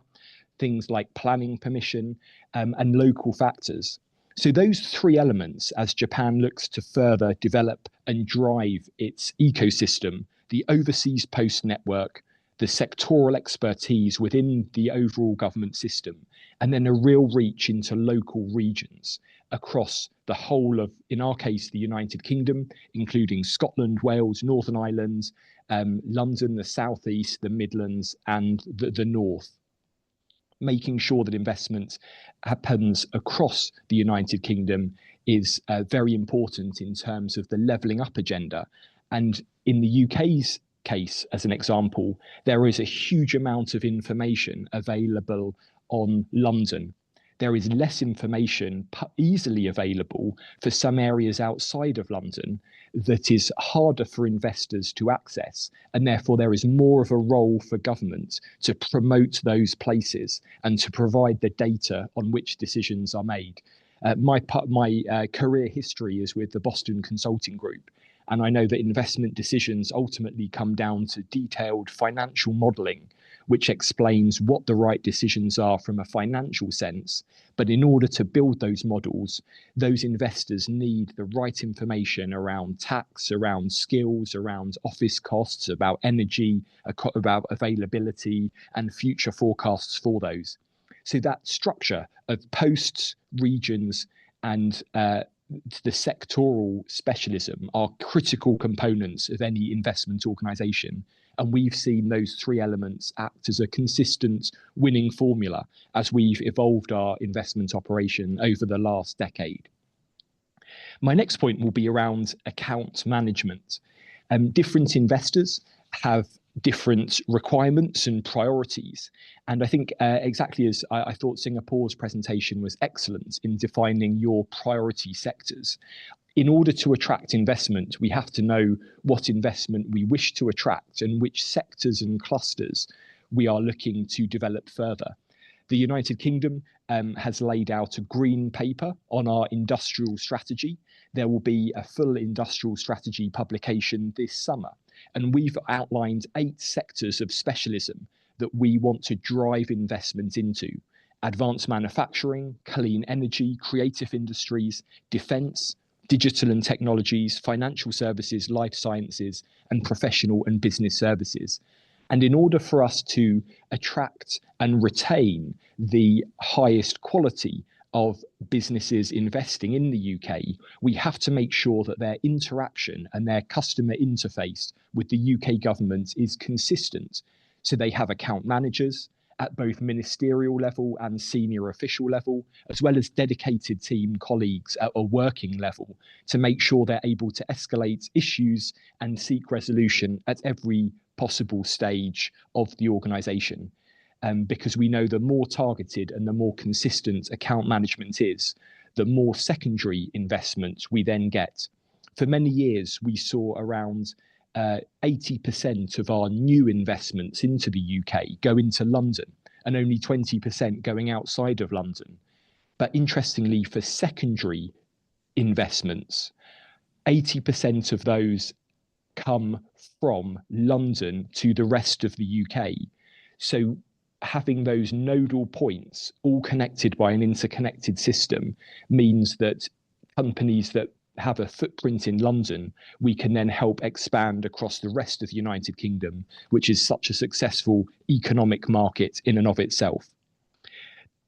things like planning permission, and local factors. So those three elements, as Japan looks to further develop and drive its ecosystem, the overseas post network, the sectoral expertise within the overall government system, and then a real reach into local regions across the whole of, in our case, the United Kingdom, including Scotland, Wales, Northern Ireland, London, the South East, the Midlands, and the North. Making sure that investment happens across the United Kingdom is very important in terms of the levelling up agenda. And in the UK's case, as an example, there is a huge amount of information available on London. There is less information easily available for some areas outside of London that is harder for investors to access. And therefore, there is more of a role for government to promote those places and to provide the data on which decisions are made. My career history is with the Boston Consulting Group. And I know that investment decisions ultimately come down to detailed financial modelling, which explains what the right decisions are from a financial sense. But in order to build those models, those investors need the right information around tax, around skills, around office costs, about energy, about availability, and future forecasts for those. So that structure of posts, regions, and the sectoral specialism are critical components of any investment organisation. And we've seen those three elements act as a consistent winning formula as we've evolved our investment operation over the last decade. My next point will be around account management. Different investors have different requirements and priorities. And I think exactly as I thought Singapore's presentation was excellent in defining your priority sectors. In order to attract investment, we have to know what investment we wish to attract and which sectors and clusters we are looking to develop further. The United Kingdom has laid out a green paper on our industrial strategy. There will be a full industrial strategy publication this summer. And we've outlined 8 sectors of specialism that we want to drive investment into: advanced manufacturing, clean energy, creative industries, defence, digital and technologies, financial services, life sciences, and professional and business services. And in order for us to attract and retain the highest quality of businesses investing in the UK, we have to make sure that their interaction and their customer interface with the UK government is consistent. So they have account managers at both ministerial level and senior official level, as well as dedicated team colleagues at a working level to make sure they're able to escalate issues and seek resolution at every possible stage of the organisation. Because we know the more targeted and the more consistent account management is, the more secondary investment we then get. For many years, we saw around 80% of our new investments into the UK go into London and only 20% going outside of London. But interestingly, for secondary investments, 80% of those come from London to the rest of the UK. So having those nodal points all connected by an interconnected system means that companies that have a footprint in London, we can then help expand across the rest of the United Kingdom, which is such a successful economic market in and of itself.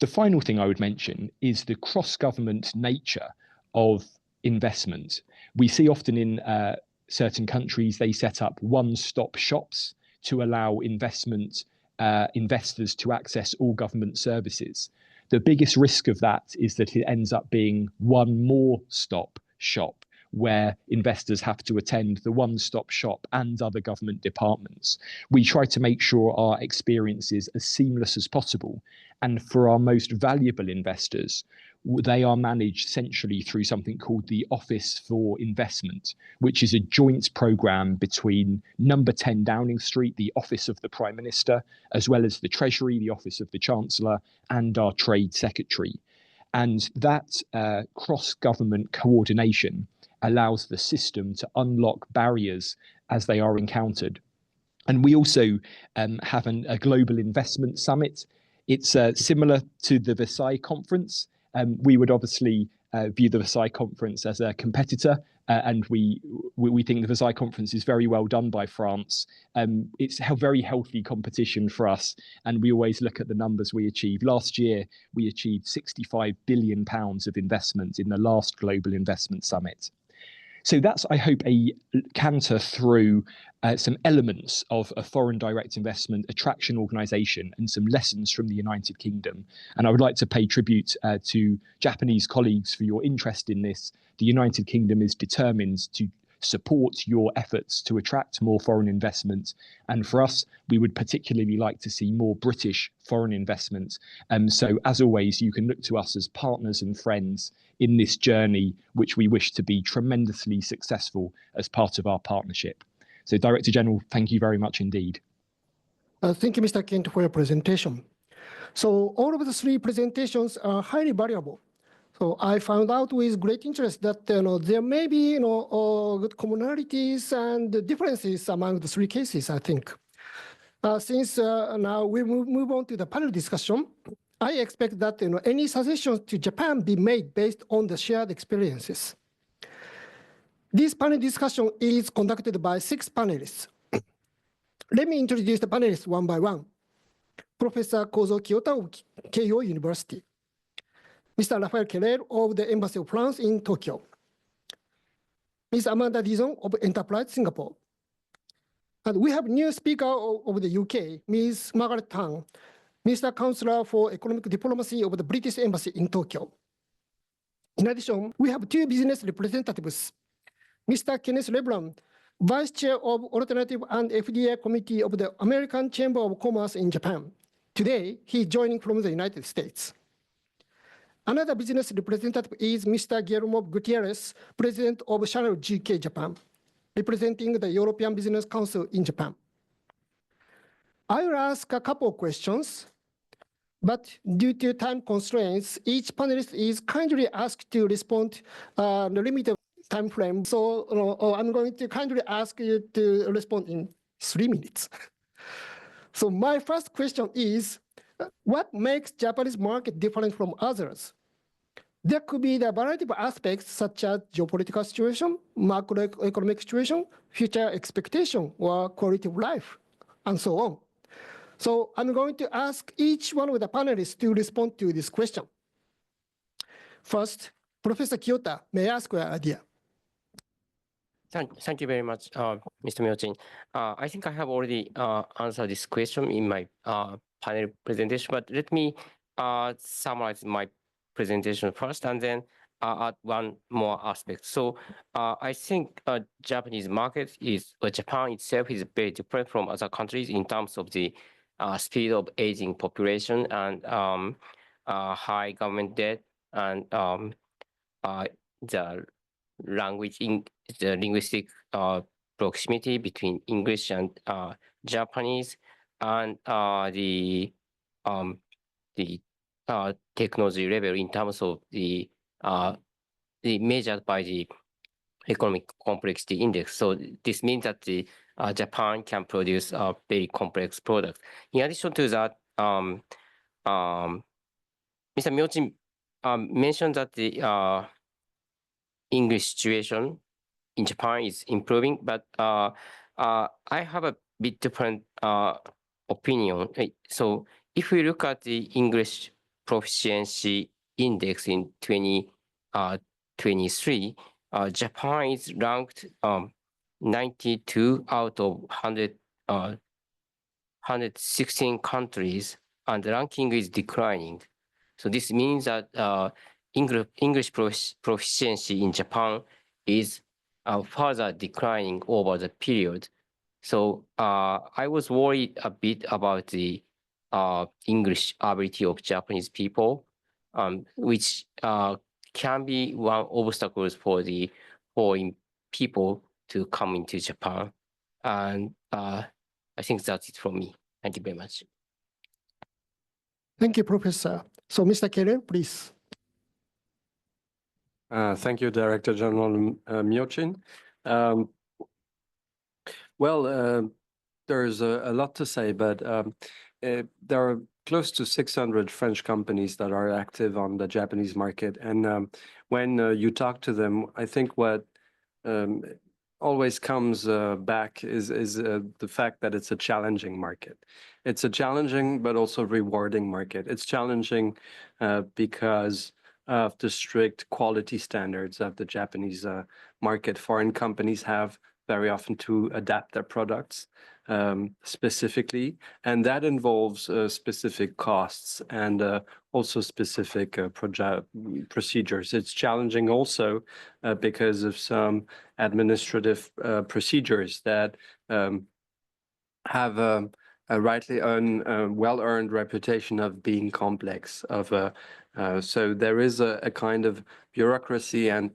The final thing I would mention is the cross-government nature of investment. We see often in certain countries, they set up one-stop shops to allow investors to access all government services. The biggest risk of that is that it ends up being one more stop shop where investors have to attend the one-stop shop and other government departments. We try to make sure our experience is as seamless as possible. And for our most valuable investors, they are managed centrally through something called the Office for Investment, which is a joint program between number 10 Downing Street, the Office of the Prime Minister, as well as the Treasury, the Office of the Chancellor, and our Trade Secretary. And that cross-government coordination allows the system to unlock barriers as they are encountered. And we also have a global investment summit. It's similar to the Versailles conference. We would obviously view the Versailles conference as a competitor, and we think the Versailles conference is very well done by France. It's a very healthy competition for us, and we always look at the numbers we achieved. Last year, we achieved £65 billion of investment in the last Global Investment Summit. So that's, I hope, a canter through some elements of a foreign direct investment attraction organisation and some lessons from the United Kingdom. And I would like to pay tribute to Japanese colleagues for your interest in this. The United Kingdom is determined to support your efforts to attract more foreign investment. And for us, we would particularly like to see more British foreign investment. So as always, you can look to us as partners and friends in this journey, which we wish to be tremendously successful as part of our partnership. So Director General, thank you very much indeed. Thank you, Mr. Kent, for your presentation. So all of the three presentations are highly valuable. So I found out with great interest that there may be good commonalities and differences among the three cases, I think. Since now we move on to the panel discussion, I expect that any suggestions to Japan be made based on the shared experiences. This panel discussion is conducted by 6 panelists. Let me introduce the panelists one by one. Professor Kozo Kiyota of Keio University. Mr. Raphael Keller of the Embassy of France in Tokyo. Ms. Amanda Dizon of Enterprise Singapore. And we have a new speaker of the UK, Ms. Margaret Tang, Minister-Counsellor for Economic Diplomacy of the British Embassy in Tokyo. In addition, we have 2 business representatives. Mr. Kenneth Lebron, Vice Chair of Alternative and FDI Committee of the American Chamber of Commerce in Japan. Today, he is joining from the United States. Another business representative is Mr. Guillermo Gutierrez, President of Channel GK Japan, representing the European Business Council in Japan. I will ask a couple of questions, but due to time constraints, each panelist is kindly asked to respond the limited time frame. So I'm going to kindly ask you to respond in 3 minutes. So my first question is, what makes Japanese market different from others? There could be the variety of aspects such as geopolitical situation, macroeconomic situation, future expectation, or quality of life, and so on. So I'm going to ask each one of the panelists to respond to this question. First, Professor Kiyota, may I ask your idea? Thank you very much, Mr. Myochin. I think I have already answered this question in my panel presentation, but let me summarize my presentation first and then add one more aspect. So I think Japanese market Japan itself is very different from other countries in terms of the speed of aging population and high government debt and the linguistic proximity between English and Japanese, and the technology level in terms of the measured by the economic complexity index. So this means that the Japan can produce a very complex product. In addition to that, Mr. Myochin mentioned that the English situation in Japan is improving, but I have a bit different opinion. So if we look at the English proficiency index in 2023, Japan is ranked 92 out of 116 countries, and the ranking is declining. So this means that English proficiency in Japan is further declining over the period. So I was worried a bit about the English ability of Japanese people, which can be one obstacles for the foreign people to come into Japan. And I think that's it from me. Thank you very much. Thank you, Professor. So, Mr. Keller, please. Thank you, Director General Myochin. There's a lot to say, but there are close to 600 French companies that are active on the Japanese market. And when you talk to them, I think what always comes back is the fact that it's a challenging market. It's a challenging but also rewarding market. It's challenging because of the strict quality standards of the Japanese market. Foreign companies have very often to adapt their products specifically, and that involves specific costs and also specific procedures. It's challenging also because of some administrative procedures that have a rightly well-earned reputation of being complex. So there is a kind of bureaucracy and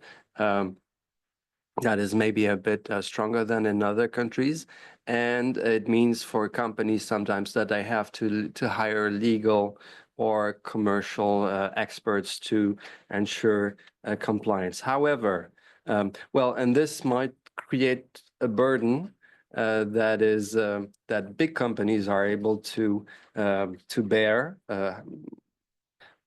that is maybe a bit stronger than in other countries. And it means for companies sometimes that they have to hire legal or commercial experts to ensure compliance. However, and this might create a burden that big companies are able to bear,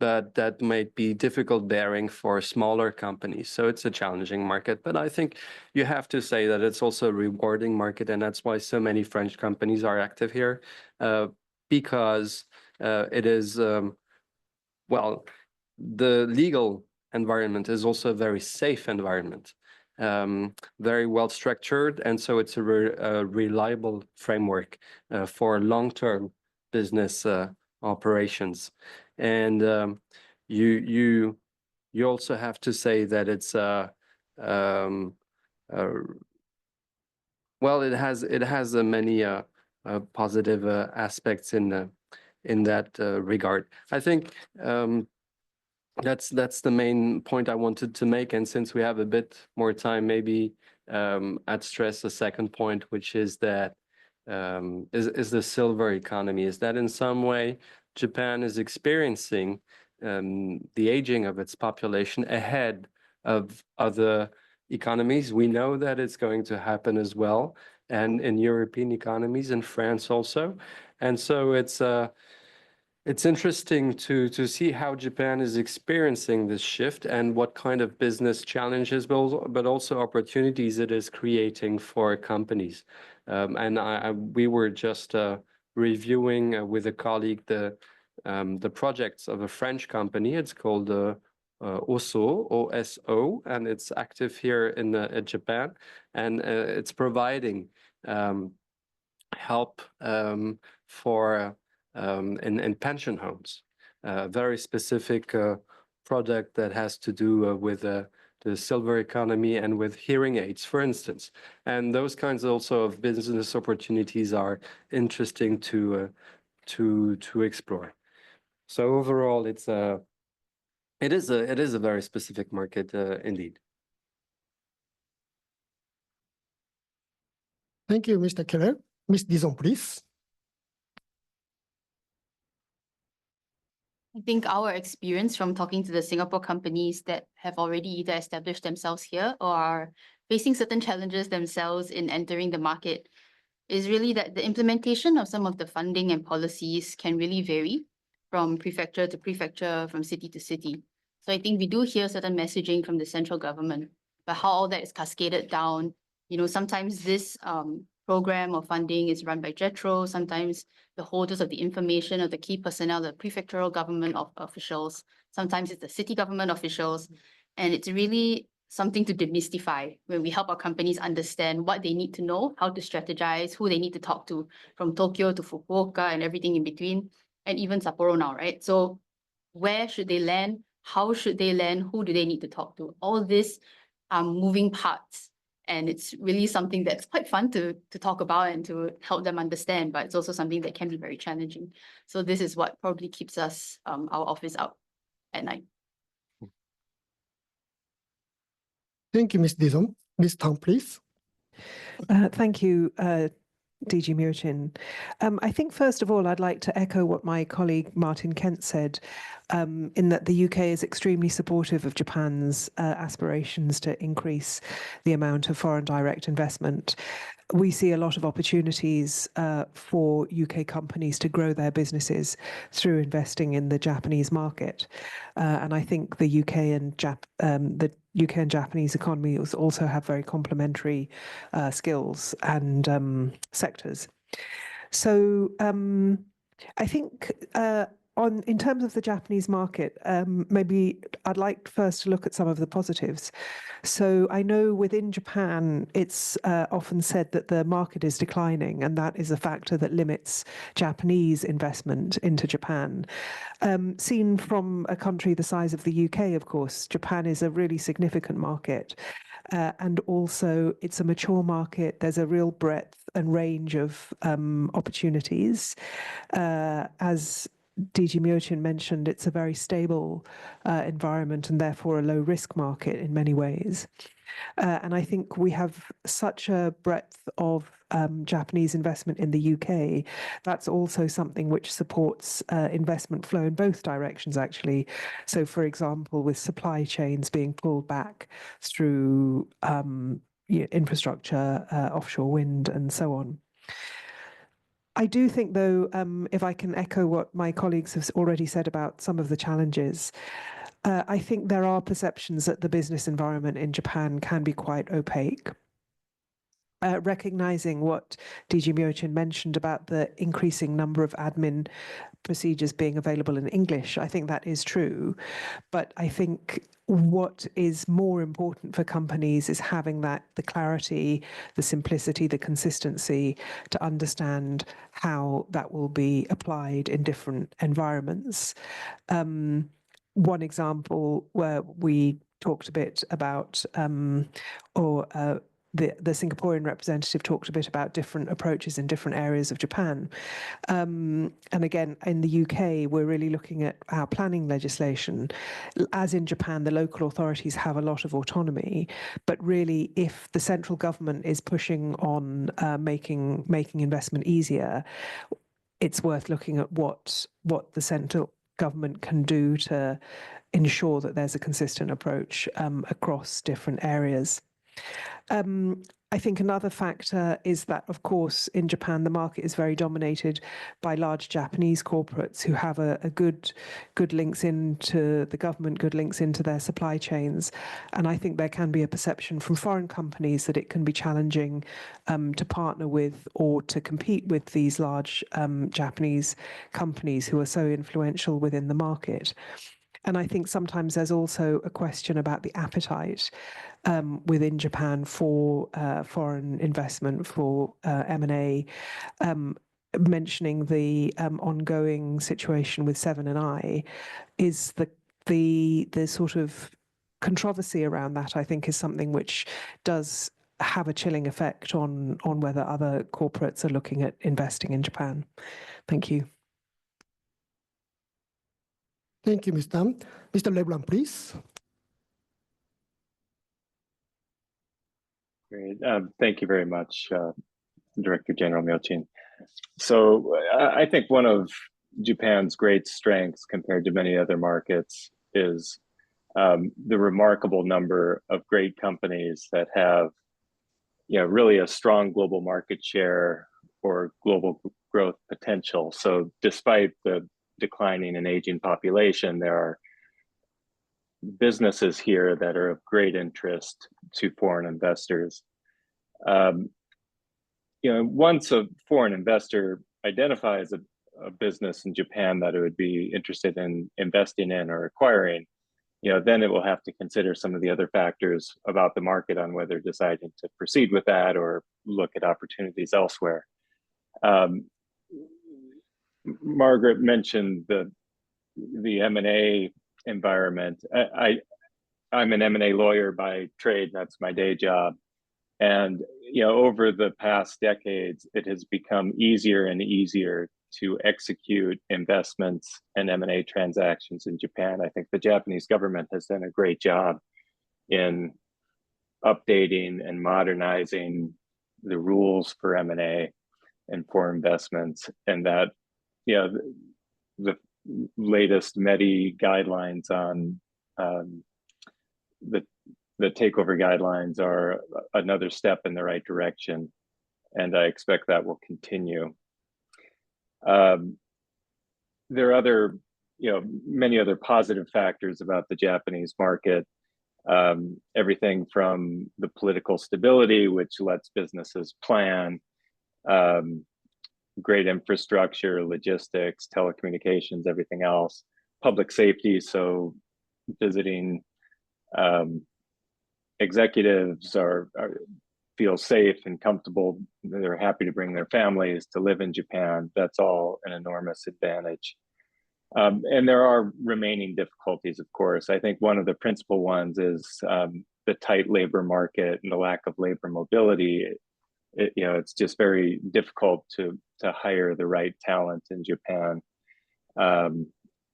but that might be difficult bearing for smaller companies. So it's a challenging market, but I think you have to say that it's also a rewarding market, and that's why so many French companies are active here, because it is, the legal environment is also a very safe environment, very well structured, and so it's a reliable framework for long-term business operations. And you also have to say that it's it has many positive aspects in that regard. I think that's the main point I wanted to make. And since we have a bit more time, maybe I'd stress a second point, which is that is the silver economy. Is that in some way Japan is experiencing the aging of its population ahead of other economies. We know that it's going to happen as well, and in European economies, in France also. And so it's interesting to see how Japan is experiencing this shift and what kind of business challenges, but also opportunities it is creating for companies. And we were just reviewing with a colleague the projects of a French company. It's called Oso, O-S-O, and it's active here in Japan, and it's providing help for in pension homes, very specific product that has to do with the silver economy and with hearing aids, for instance. And those kinds also of business opportunities are interesting to explore. So overall, it is a very specific market indeed. Thank you, Mr. Keller. Ms. Dizon, please. I think our experience from talking to the Singapore companies that have already either established themselves here or are facing certain challenges themselves in entering the market is really that the implementation of some of the funding and policies can really vary from prefecture to prefecture, from city to city. So I think we do hear certain messaging from the central government, but how all that is cascaded down, sometimes this program or funding is run by JETRO, sometimes the holders of the information of the key personnel, the prefectural government officials, sometimes it's the city government officials. And it's really something to demystify when we help our companies understand what they need to know, how to strategize, who they need to talk to, from Tokyo to Fukuoka and everything in between, and even Sapporo now, right? So where should they land? How should they land? Who do they need to talk to? All this are moving parts. And it's really something that's quite fun to talk about and to help them understand, but it's also something that can be very challenging. So this is what probably keeps us, our office out at night. Thank you, Ms. Dizon. Ms. Tan, please. Thank you, DG Myochin. I think, first of all, I'd like to echo what my colleague Martin Kent said, in that the UK is extremely supportive of Japan's aspirations to increase the amount of foreign direct investment. We see a lot of opportunities for UK companies to grow their businesses through investing in the Japanese market. And I think the UK and Japanese economies also have very complementary skills and sectors. So I think in terms of the Japanese market, maybe I'd like first to look at some of the positives. So I know within Japan, it's often said that the market is declining, and that is a factor that limits Japanese investment into Japan. Seen from a country the size of the UK, of course, Japan is a really significant market. And also, it's a mature market. There's a real breadth and range of opportunities. As DG Myochin mentioned, it's a very stable environment and therefore a low-risk market in many ways. And I think we have such a breadth of Japanese investment in the UK. That's also something which supports investment flow in both directions, actually. So, for example, with supply chains being pulled back through infrastructure, offshore wind, and so on. I do think, though, if I can echo what my colleagues have already said about some of the challenges, I think there are perceptions that the business environment in Japan can be quite opaque. Recognizing what DG Myochin mentioned about the increasing number of admin procedures being available in English, I think that is true. But I think what is more important for companies is having the clarity, the simplicity, the consistency to understand how that will be applied in different environments. One example where we talked a bit about, the Singaporean representative talked a bit about different approaches in different areas of Japan. And again, in the UK, we're really looking at our planning legislation. As in Japan, the local authorities have a lot of autonomy, but really, if the central government is pushing on making investment easier, it's worth looking at what the central government can do to ensure that there's a consistent approach across different areas. I think another factor is that, of course, in Japan, the market is very dominated by large Japanese corporates who have a good links into the government, good links into their supply chains. And I think there can be a perception from foreign companies that it can be challenging to partner with or to compete with these large Japanese companies who are so influential within the market. And I think sometimes there's also a question about the appetite within Japan for foreign investment, for M&A, mentioning the ongoing situation with Seven & I is the sort of controversy around that, I think, is something which does have a chilling effect on whether other corporates are looking at investing in Japan. Thank you. Thank you, Ms. Tam. Mr. Leblanc, please. Great. Thank you very much, Director General Myochin. So I think one of Japan's great strengths compared to many other markets is the remarkable number of great companies that have, really a strong global market share or global growth potential. So despite the declining and aging population, there are businesses here that are of great interest to foreign investors. Once a foreign investor identifies a business in Japan that it would be interested in investing in or acquiring, then it will have to consider some of the other factors about the market on whether deciding to proceed with that or look at opportunities elsewhere. Margaret mentioned the M&A environment. I'm an M&A lawyer by trade. That's my day job. And over the past decades, it has become easier and easier to execute investments and M&A transactions in Japan. I think the Japanese government has done a great job in updating and modernizing the rules for M&A and for investments, and that the latest METI guidelines on the takeover guidelines are another step in the right direction, and I expect that will continue. There are many other positive factors about the Japanese market. Everything from the political stability, which lets businesses plan, great infrastructure, logistics, telecommunications, everything else, public safety. So visiting executives feel safe and comfortable. They're happy to bring their families to live in Japan. That's all an enormous advantage. And there are remaining difficulties, of course. I think one of the principal ones is the tight labor market and the lack of labor mobility. It's just very difficult to hire the right talent in Japan.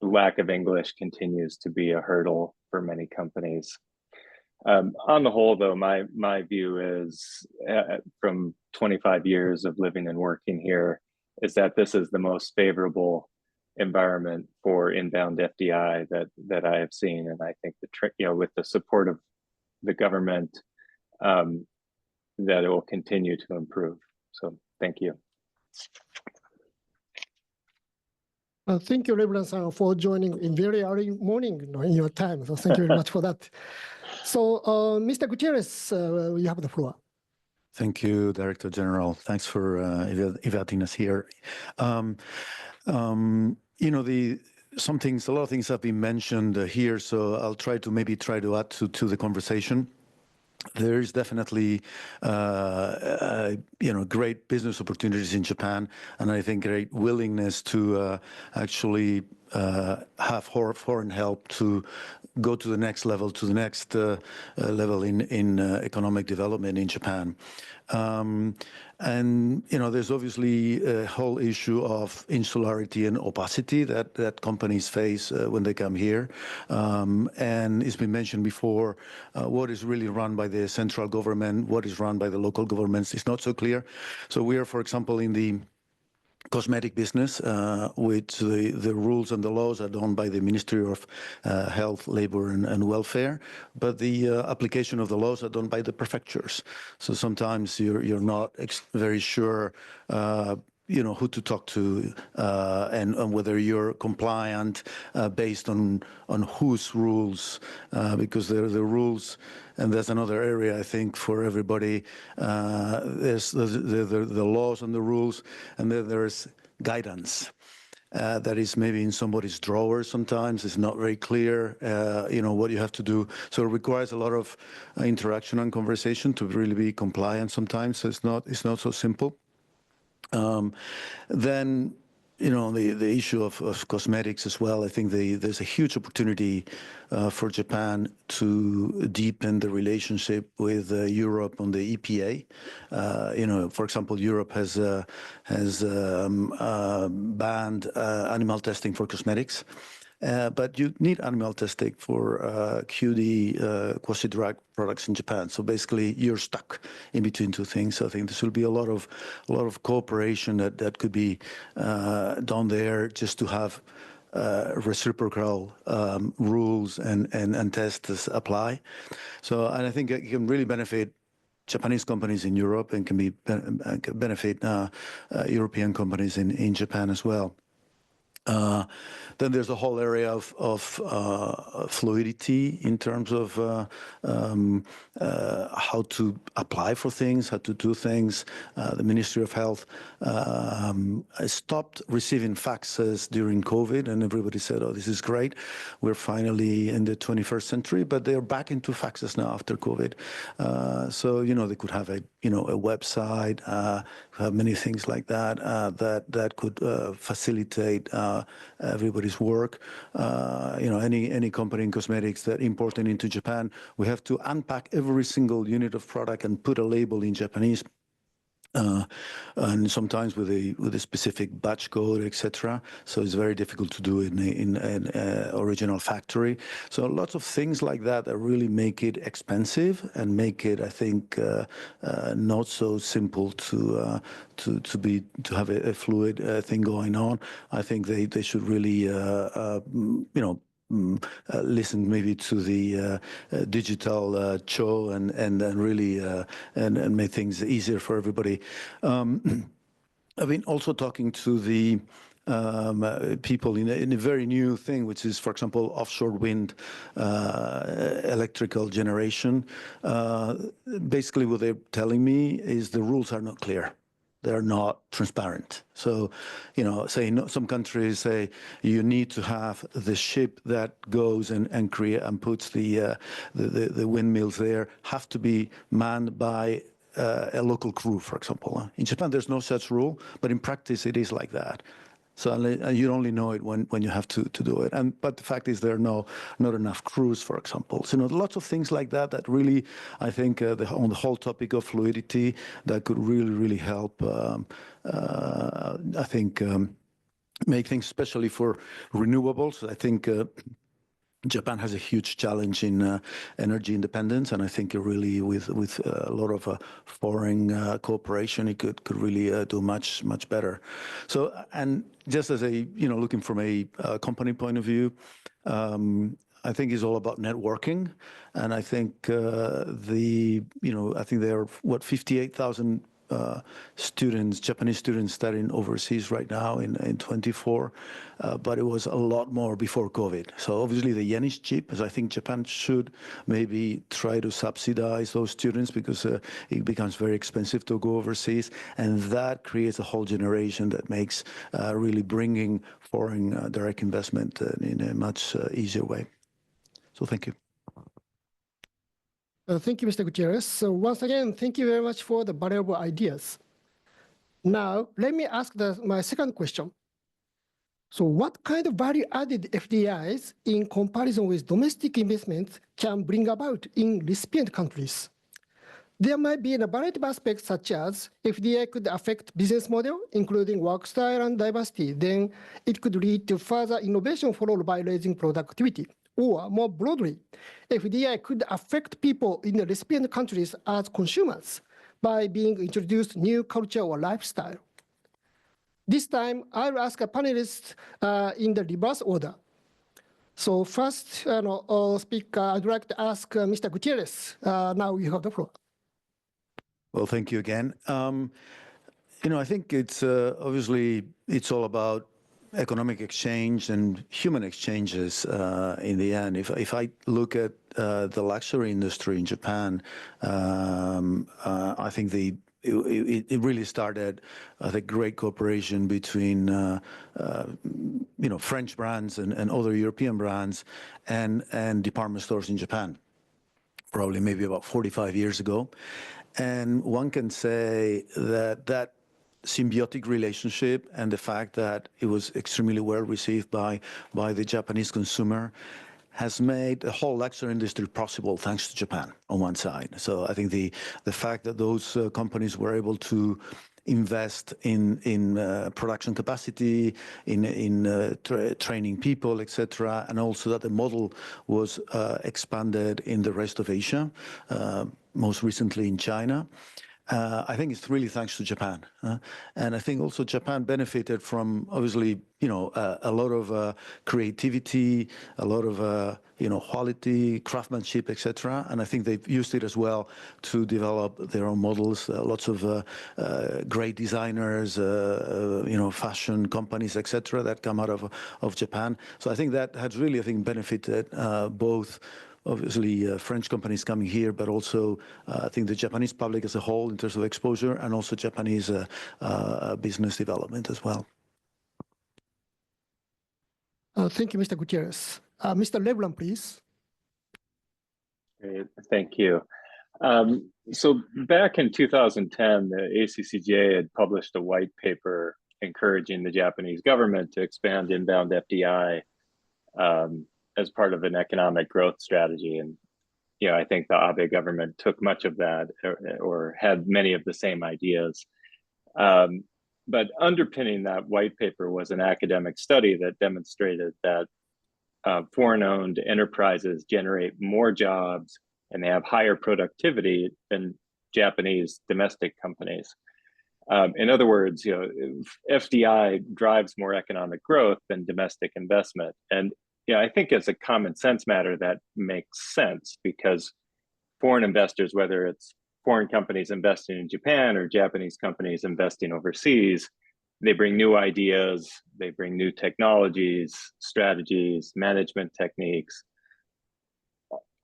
Lack of English continues to be a hurdle for many companies. On the whole, though, my view is, from 25 years of living and working here, is that this is the most favorable environment for inbound FDI that I have seen, and I think with the support of the government, that it will continue to improve. So, thank you. Thank you, Reverend-san, for joining in very early morning in your time. So thank you very much for that. So, Mr. Gutierrez, you have the floor. Thank you, Director General. Thanks for inviting us here. A lot of things have been mentioned here, so I'll try to add to the conversation. There is definitely, great business opportunities in Japan, and I think great willingness to actually have foreign help to go to the next level, level in economic development in Japan. And there's obviously a whole issue of insularity and opacity that companies face when they come here. And it's been mentioned before, what is really run by the central government, what is run by the local governments is not so clear. So we are, for example, in the cosmetic business, which the rules and the laws are done by the Ministry of Health, Labor and Welfare, but the application of the laws are done by the prefectures. So sometimes you're not very sure who to talk to and whether you're compliant based on whose rules, because there are the rules. And there's another area, I think, for everybody. There's the laws and the rules, and then there's guidance. That is maybe in somebody's drawer sometimes. It's not very clear, what you have to do. So it requires a lot of interaction and conversation to really be compliant sometimes. So it's not so simple. Then, the issue of cosmetics as well. I think there's a huge opportunity for Japan to deepen the relationship with Europe on the EPA. For example, Europe has banned animal testing for cosmetics. But you need animal testing for QD, quasi-drug products in Japan. So basically, you're stuck in between two things. So I think this will be a lot of cooperation that could be done there, just to have reciprocal rules and tests apply. So, and I think it can really benefit Japanese companies in Europe and can benefit European companies in Japan as well. Then there's a whole area of fluidity in terms of how to apply for things, how to do things. The Ministry of Health stopped receiving faxes during COVID, and everybody said, "Oh, this is great. We're finally in the 21st century." But they're back into faxes now after COVID. So they could have a website, have many things like that that could facilitate everybody's work. Any company in cosmetics that importing into Japan, we have to unpack every single unit of product and put a label in Japanese. And sometimes with a specific batch code, etc. So it's very difficult to do in an original factory. So lots of things like that really make it expensive and make it, I think, not so simple to have a fluid thing going on. I think they should really listen maybe to the digital show and really and make things easier for everybody. I've been also talking to the people in a very new thing, which is, for example, offshore wind electrical generation. Basically, what they're telling me is the rules are not clear. They're not transparent. So, some countries say you need to have the ship that goes and puts the windmills there have to be manned by a local crew, for example. In Japan, there's no such rule, but in practice, it is like that. So you only know it when you have to do it. But the fact is there are not enough crews, for example. So lots of things like that really, I think, on the whole topic of fluidity, that could really, really help, I think, make things, especially for renewables. I think Japan has a huge challenge in energy independence, and I think really with a lot of foreign cooperation, it could really do much better. So, and just as looking from a company point of view, I think it's all about networking, and I think I think there are 58,000 students, Japanese students studying overseas right now in 24, but it was a lot more before COVID. So obviously the yen is cheap, as I think Japan should maybe try to subsidize those students because it becomes very expensive to go overseas, and that creates a whole generation that makes really bringing foreign direct investment in a much easier way. So thank you. Thank you, Mr. Gutierrez. So once again, thank you very much for the valuable ideas. Now, let me ask my second question. So what kind of value-added FDIs in comparison with domestic investments can bring about in recipient countries? There might be a variety of aspects such as FDI could affect business model, including work style and diversity. Then it could lead to further innovation followed by raising productivity. Or more broadly, FDI could affect people in the recipient countries as consumers by being introduced new culture or lifestyle. This time, I'll ask a panelist in the reverse order. So first, speaker, I'd like to ask Mr. Gutierrez. Now you have the floor. Well, thank you again. I think it's obviously it's all about economic exchange and human exchanges in the end. If I look at the luxury industry in Japan, I think it really started a great cooperation between French brands and other European brands and department stores in Japan, probably maybe about 45 years ago. And one can say that symbiotic relationship and the fact that it was extremely well received by the Japanese consumer has made the whole luxury industry possible thanks to Japan on one side. So I think the fact that those companies were able to invest in production capacity, in training people, etc., and also that the model was expanded in the rest of Asia, most recently in China. I think it's really thanks to Japan. And I think also Japan benefited from, obviously, a lot of creativity, a lot of, quality, craftsmanship, etc. And I think they've used it as well to develop their own models. Lots of great designers, fashion companies, etc. that come out of Japan. So I think that has really, benefited both. Obviously, French companies coming here, but also I think the Japanese public as a whole in terms of exposure, and also Japanese business development as well. Thank you, Mr. Gutierrez. Mr. Leblanc, please. Great, thank you. So back in 2010, the ACCJ had published a white paper encouraging the Japanese government to expand inbound FDI as part of an economic growth strategy. And, I think the Abe government took much of that or had many of the same ideas. But underpinning that white paper was an academic study that demonstrated that foreign-owned enterprises generate more jobs and they have higher productivity than Japanese domestic companies. In other words, FDI drives more economic growth than domestic investment. And I think as a common sense matter, that makes sense because foreign investors, whether it's foreign companies investing in Japan or Japanese companies investing overseas, they bring new ideas, they bring new technologies, strategies, management techniques,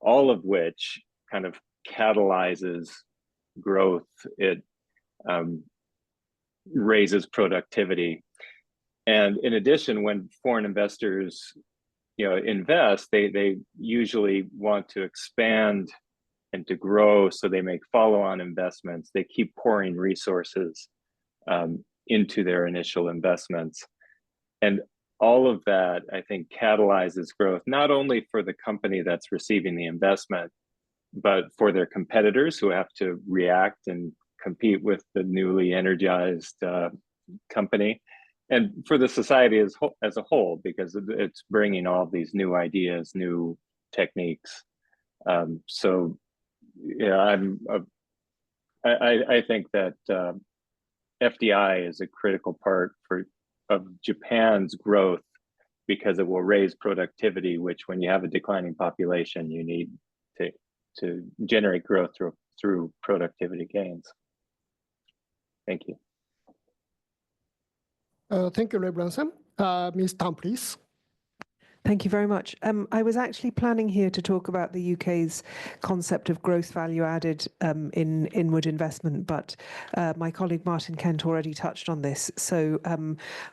all of which kind of catalyzes growth. It raises productivity. And in addition, when foreign investors invest, they usually want to expand and to grow, so they make follow-on investments. They keep pouring resources into their initial investments. And all of that, I think, catalyzes growth, not only for the company that's receiving the investment, but for their competitors who have to react and compete with the newly energized company, and for the society as a whole, because it's bringing all these new ideas, new techniques. So, I think that FDI is a critical part of Japan's growth because it will raise productivity, which, when you have a declining population, you need to generate growth through productivity gains. Thank you. Thank you, Leblanc. Ms. Tan, please. Thank you very much. I was actually planning here to talk about the UK's concept of gross value added in inward investment, but my colleague Martin Kent already touched on this, so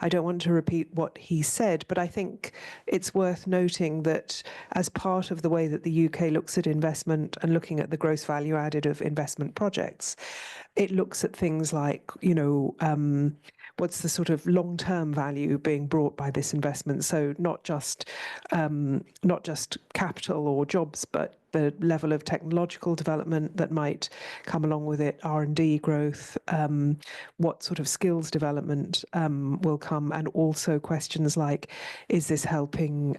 I don't want to repeat what he said, but I think it's worth noting that as part of the way that the UK looks at investment and looking at the gross value added of investment projects, it looks at things like, what's the sort of long-term value being brought by this investment? So not just capital or jobs, but the level of technological development that might come along with it, R&D growth, what sort of skills development will come, and also questions like, is this helping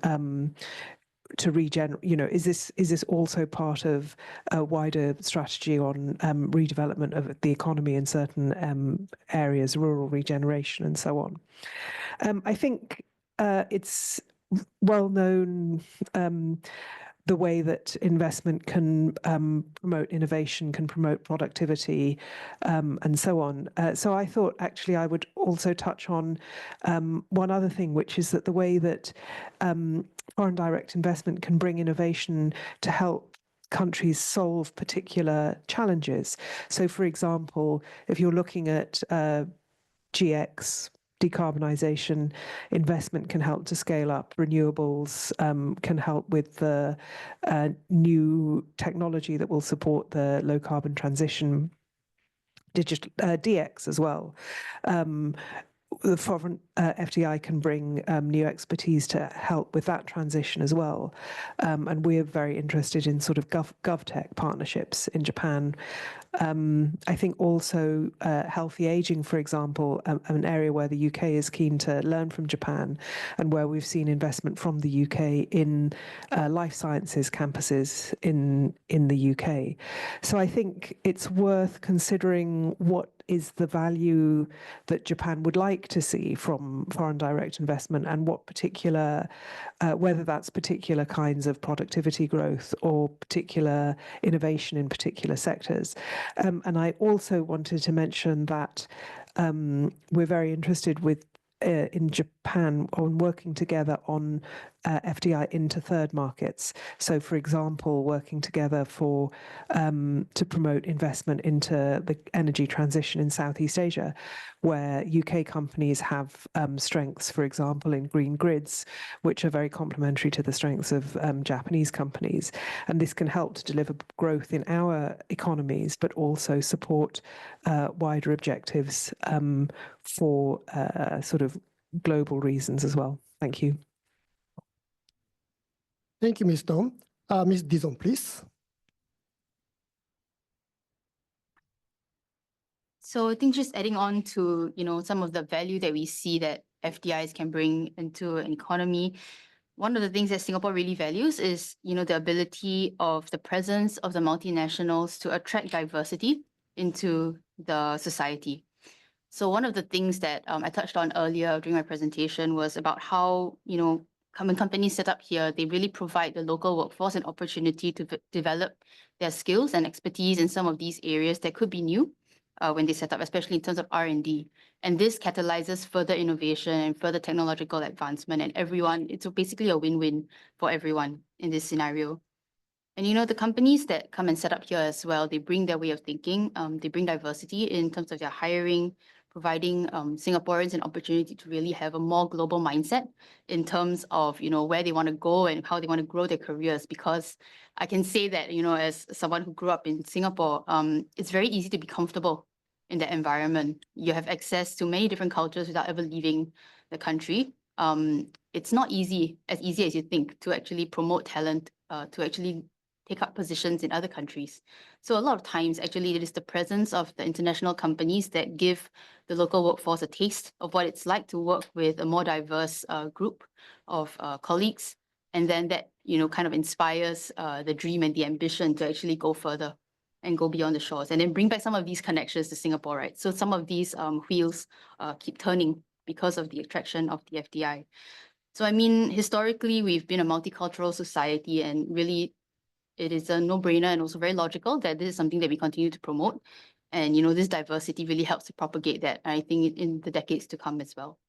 to regenerate, is this also part of a wider strategy on redevelopment of the economy in certain areas, rural regeneration and so on? I think it's well known the way that investment can promote innovation, can promote productivity, and so on. So I thought actually I would also touch on one other thing, which is that the way that foreign direct investment can bring innovation to help countries solve particular challenges. So, for example, if you're looking at GX, decarbonisation, investment can help to scale up renewables, can help with the new technology that will support the low carbon transition, digital DX as well. the foreign FDI can bring new expertise to help with that transition as well. And we're very interested in sort of GovTech partnerships in Japan. I think also healthy aging, for example, an area where the UK is keen to learn from Japan, and where we've seen investment from the UK in life sciences campuses in the UK. So I think it's worth considering what is the value that Japan would like to see from foreign direct investment, and what particular, whether that's particular kinds of productivity growth or particular innovation in particular sectors. And I also wanted to mention that we're very interested in Japan on working together on FDI into third markets. So, for example, working together to promote investment into the energy transition in Southeast Asia, where UK companies have strengths, for example, in green grids, which are very complementary to the strengths of Japanese companies. And this can help to deliver growth in our economies, but also support wider objectives for sort of global reasons as well. Thank you. Thank you, Ms. Tom. Ms. Dizon, please. So I think just adding on to, some of the value that we see that FDIs can bring into an economy, one of the things that Singapore really values is, the ability of the presence of the multinationals to attract diversity into the society. So one of the things that I touched on earlier during my presentation was about how, when companies set up here, they really provide the local workforce an opportunity to develop their skills and expertise in some of these areas that could be new when they set up, especially in terms of R&D. And this catalyzes further innovation and further technological advancement, and it's basically a win-win for everyone in this scenario. And the companies that come and set up here as well, they bring their way of thinking, they bring diversity in terms of their hiring, providing Singaporeans an opportunity to really have a more global mindset in terms of, where they want to go and how they want to grow their careers. Because I can say that, as someone who grew up in Singapore, it's very easy to be comfortable in that environment. You have access to many different cultures without ever leaving the country. It's not as easy as you think to actually promote talent, to actually take up positions in other countries. So a lot of times, actually, it is the presence of the international companies that give the local workforce a taste of what it's like to work with a more diverse group of colleagues. And then that, kind of inspires the dream and the ambition to actually go further and go beyond the shores, and then bring back some of these connections to Singapore, right? So some of these wheels keep turning because of the attraction of the FDI. So, historically, we've been a multicultural society, and really, it is a no-brainer and also very logical that this is something that we continue to promote. And, this diversity really helps to propagate that, I think, in the decades to come as well.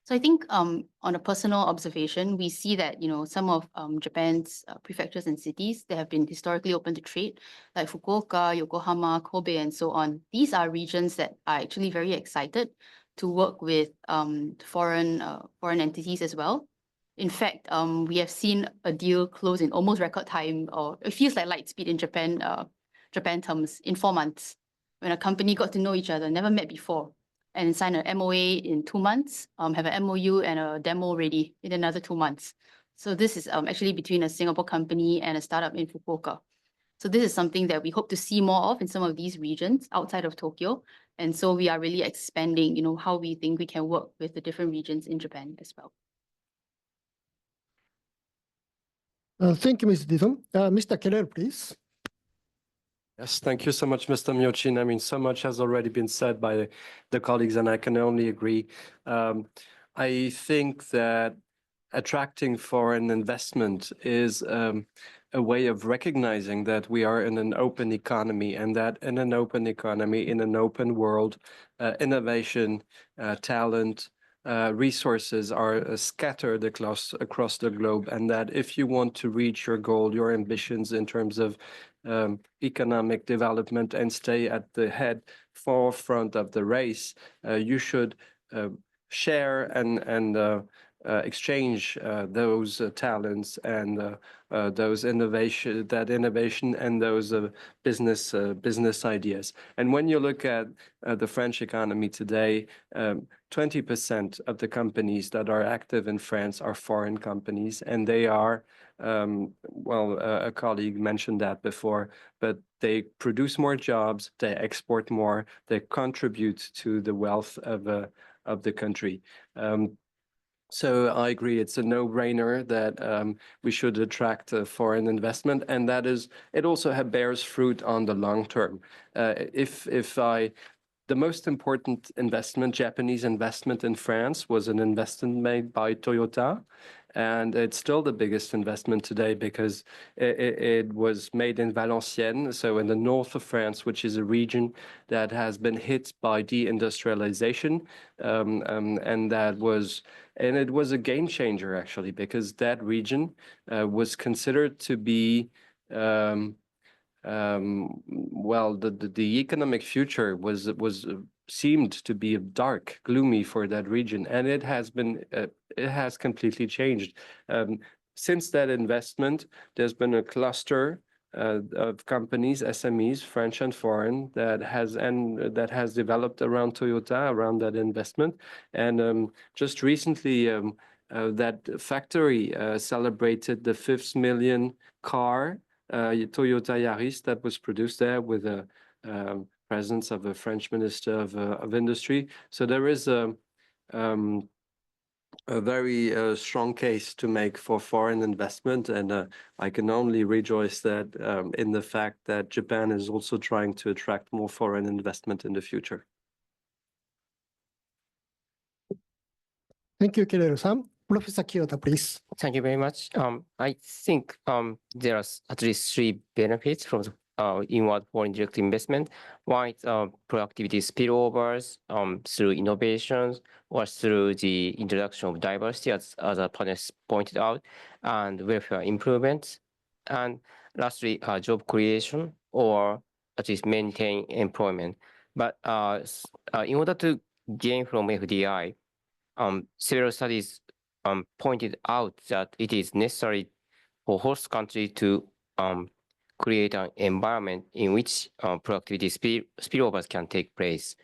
So I think on a personal observation, we see that, some of Japan's prefectures and cities that have been historically open to trade, like Fukuoka, Yokohama, Kobe, and so on. These are regions that are actually very excited to work with foreign entities as well. In fact, we have seen a deal close in almost record time, or it feels like light speed in Japan terms, in 4 months, when a company got to know each other, never met before, and sign an MOA in 2 months, have an MOU and a demo ready in another 2 months. So this is actually between a Singapore company and a startup in Fukuoka. So this is something that we hope to see more of in some of these regions outside of Tokyo. And so we are really expanding, how we think we can work with the different regions in Japan as well. Thank you, Ms. Dizon. Mr. Keller, please. Yes, thank you so much, Mr. Myochin. So much has already been said by the colleagues, and I can only agree. I think that attracting foreign investment is a way of recognizing that we are in an open economy, and that in an open economy, in an open world, innovation, talent, resources are scattered across the globe, and that if you want to reach your goal, your ambitions in terms of economic development and stay at the forefront of the race, you should share and exchange those talents and those innovation and those business ideas. And when you look at the French economy today, 20% of the companies that are active in France are foreign companies, and they are, a colleague mentioned that before, but they produce more jobs, they export more, they contribute to the wealth of the country. So I agree, it's a no-brainer that we should attract foreign investment, and that is, it also bears fruit on the long term. The most important investment, Japanese investment in France, was an investment made by Toyota, and it's still the biggest investment today because it was made in Valenciennes, so in the north of France, which is a region that has been hit by deindustrialization, and it was a game changer actually, because that region was considered to be the economic future seemed to be dark, gloomy for that region, and it has completely changed. Since that investment, there's been a cluster of companies, SMEs, French and foreign, that has developed around Toyota, around that investment, and just recently, that factory celebrated the 5th million car. Toyota Yaris that was produced there with a presence of a French Minister of Industry. So there is a very strong case to make for foreign investment, and I can only rejoice that in the fact that Japan is also trying to attract more foreign investment in the future. Thank you, Keller-san. Professor Kiyota, please. Thank you very much. I think there are at least 3 benefits from the inward foreign direct investment. One is productivity spillovers through innovations or through the introduction of diversity, as other panelists pointed out, and welfare improvements. And lastly, job creation or at least maintain employment. But in order to gain from FDI, several studies pointed out that it is necessary for host country to create an environment in which productivity spillovers can take place,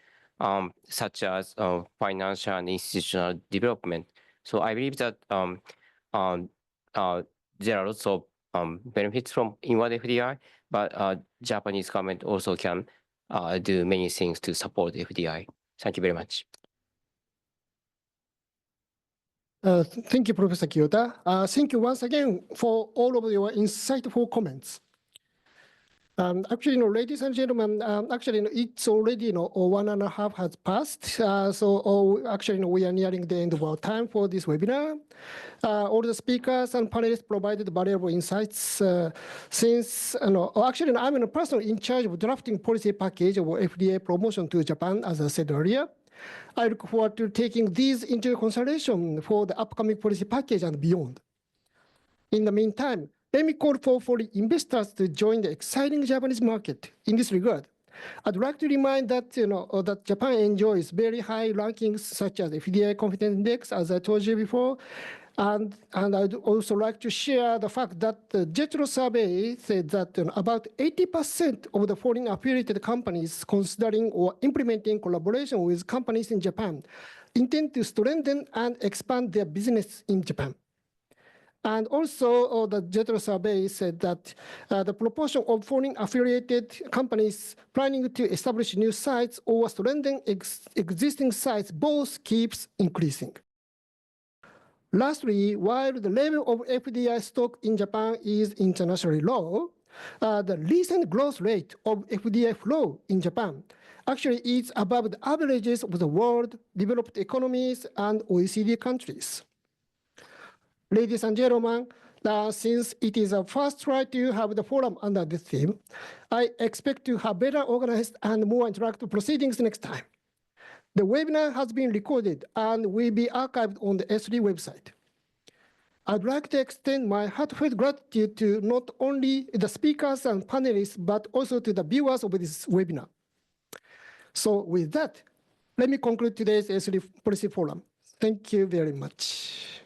such as financial and institutional development. So I believe that there are lots of benefits from inward FDI, but Japanese government also can do many things to support FDI. Thank you very much. Thank you, Professor Kiyota. Thank you once again for all of your insightful comments. Actually, ladies and gentlemen, it's already 1.5 has passed. So we are nearing the end of our time for this webinar. All the speakers and panelists provided valuable insights. Since I'm a person in charge of drafting policy package of FDA promotion to Japan, as I said earlier. I look forward to taking these into consideration for the upcoming policy package and beyond. In the meantime, let me call for foreign investors to join the exciting Japanese market. In this regard, I'd like to remind that that Japan enjoys very high rankings such as FDI Confidence Index, as I told you before, and I'd also like to share the fact that the JETRO survey said that about 80% of the foreign affiliated companies considering or implementing collaboration with companies in Japan intend to strengthen and expand their business in Japan. And also, the JETRO survey said that the proportion of foreign affiliated companies planning to establish new sites or strengthen existing sites both keeps increasing. Lastly, while the level of FDI stock in Japan is internationally low, the recent growth rate of FDI flow in Japan actually is above the averages of the world, developed economies, and OECD countries. Ladies and gentlemen, since it is a first try to have the forum under this theme, I expect to have better organized and more interactive proceedings next time. The webinar has been recorded and will be archived on the ESRI website. I'd like to extend my heartfelt gratitude to not only the speakers and panelists, but also to the viewers of this webinar. So with that, let me conclude today's ESRI Policy Forum. Thank you very much.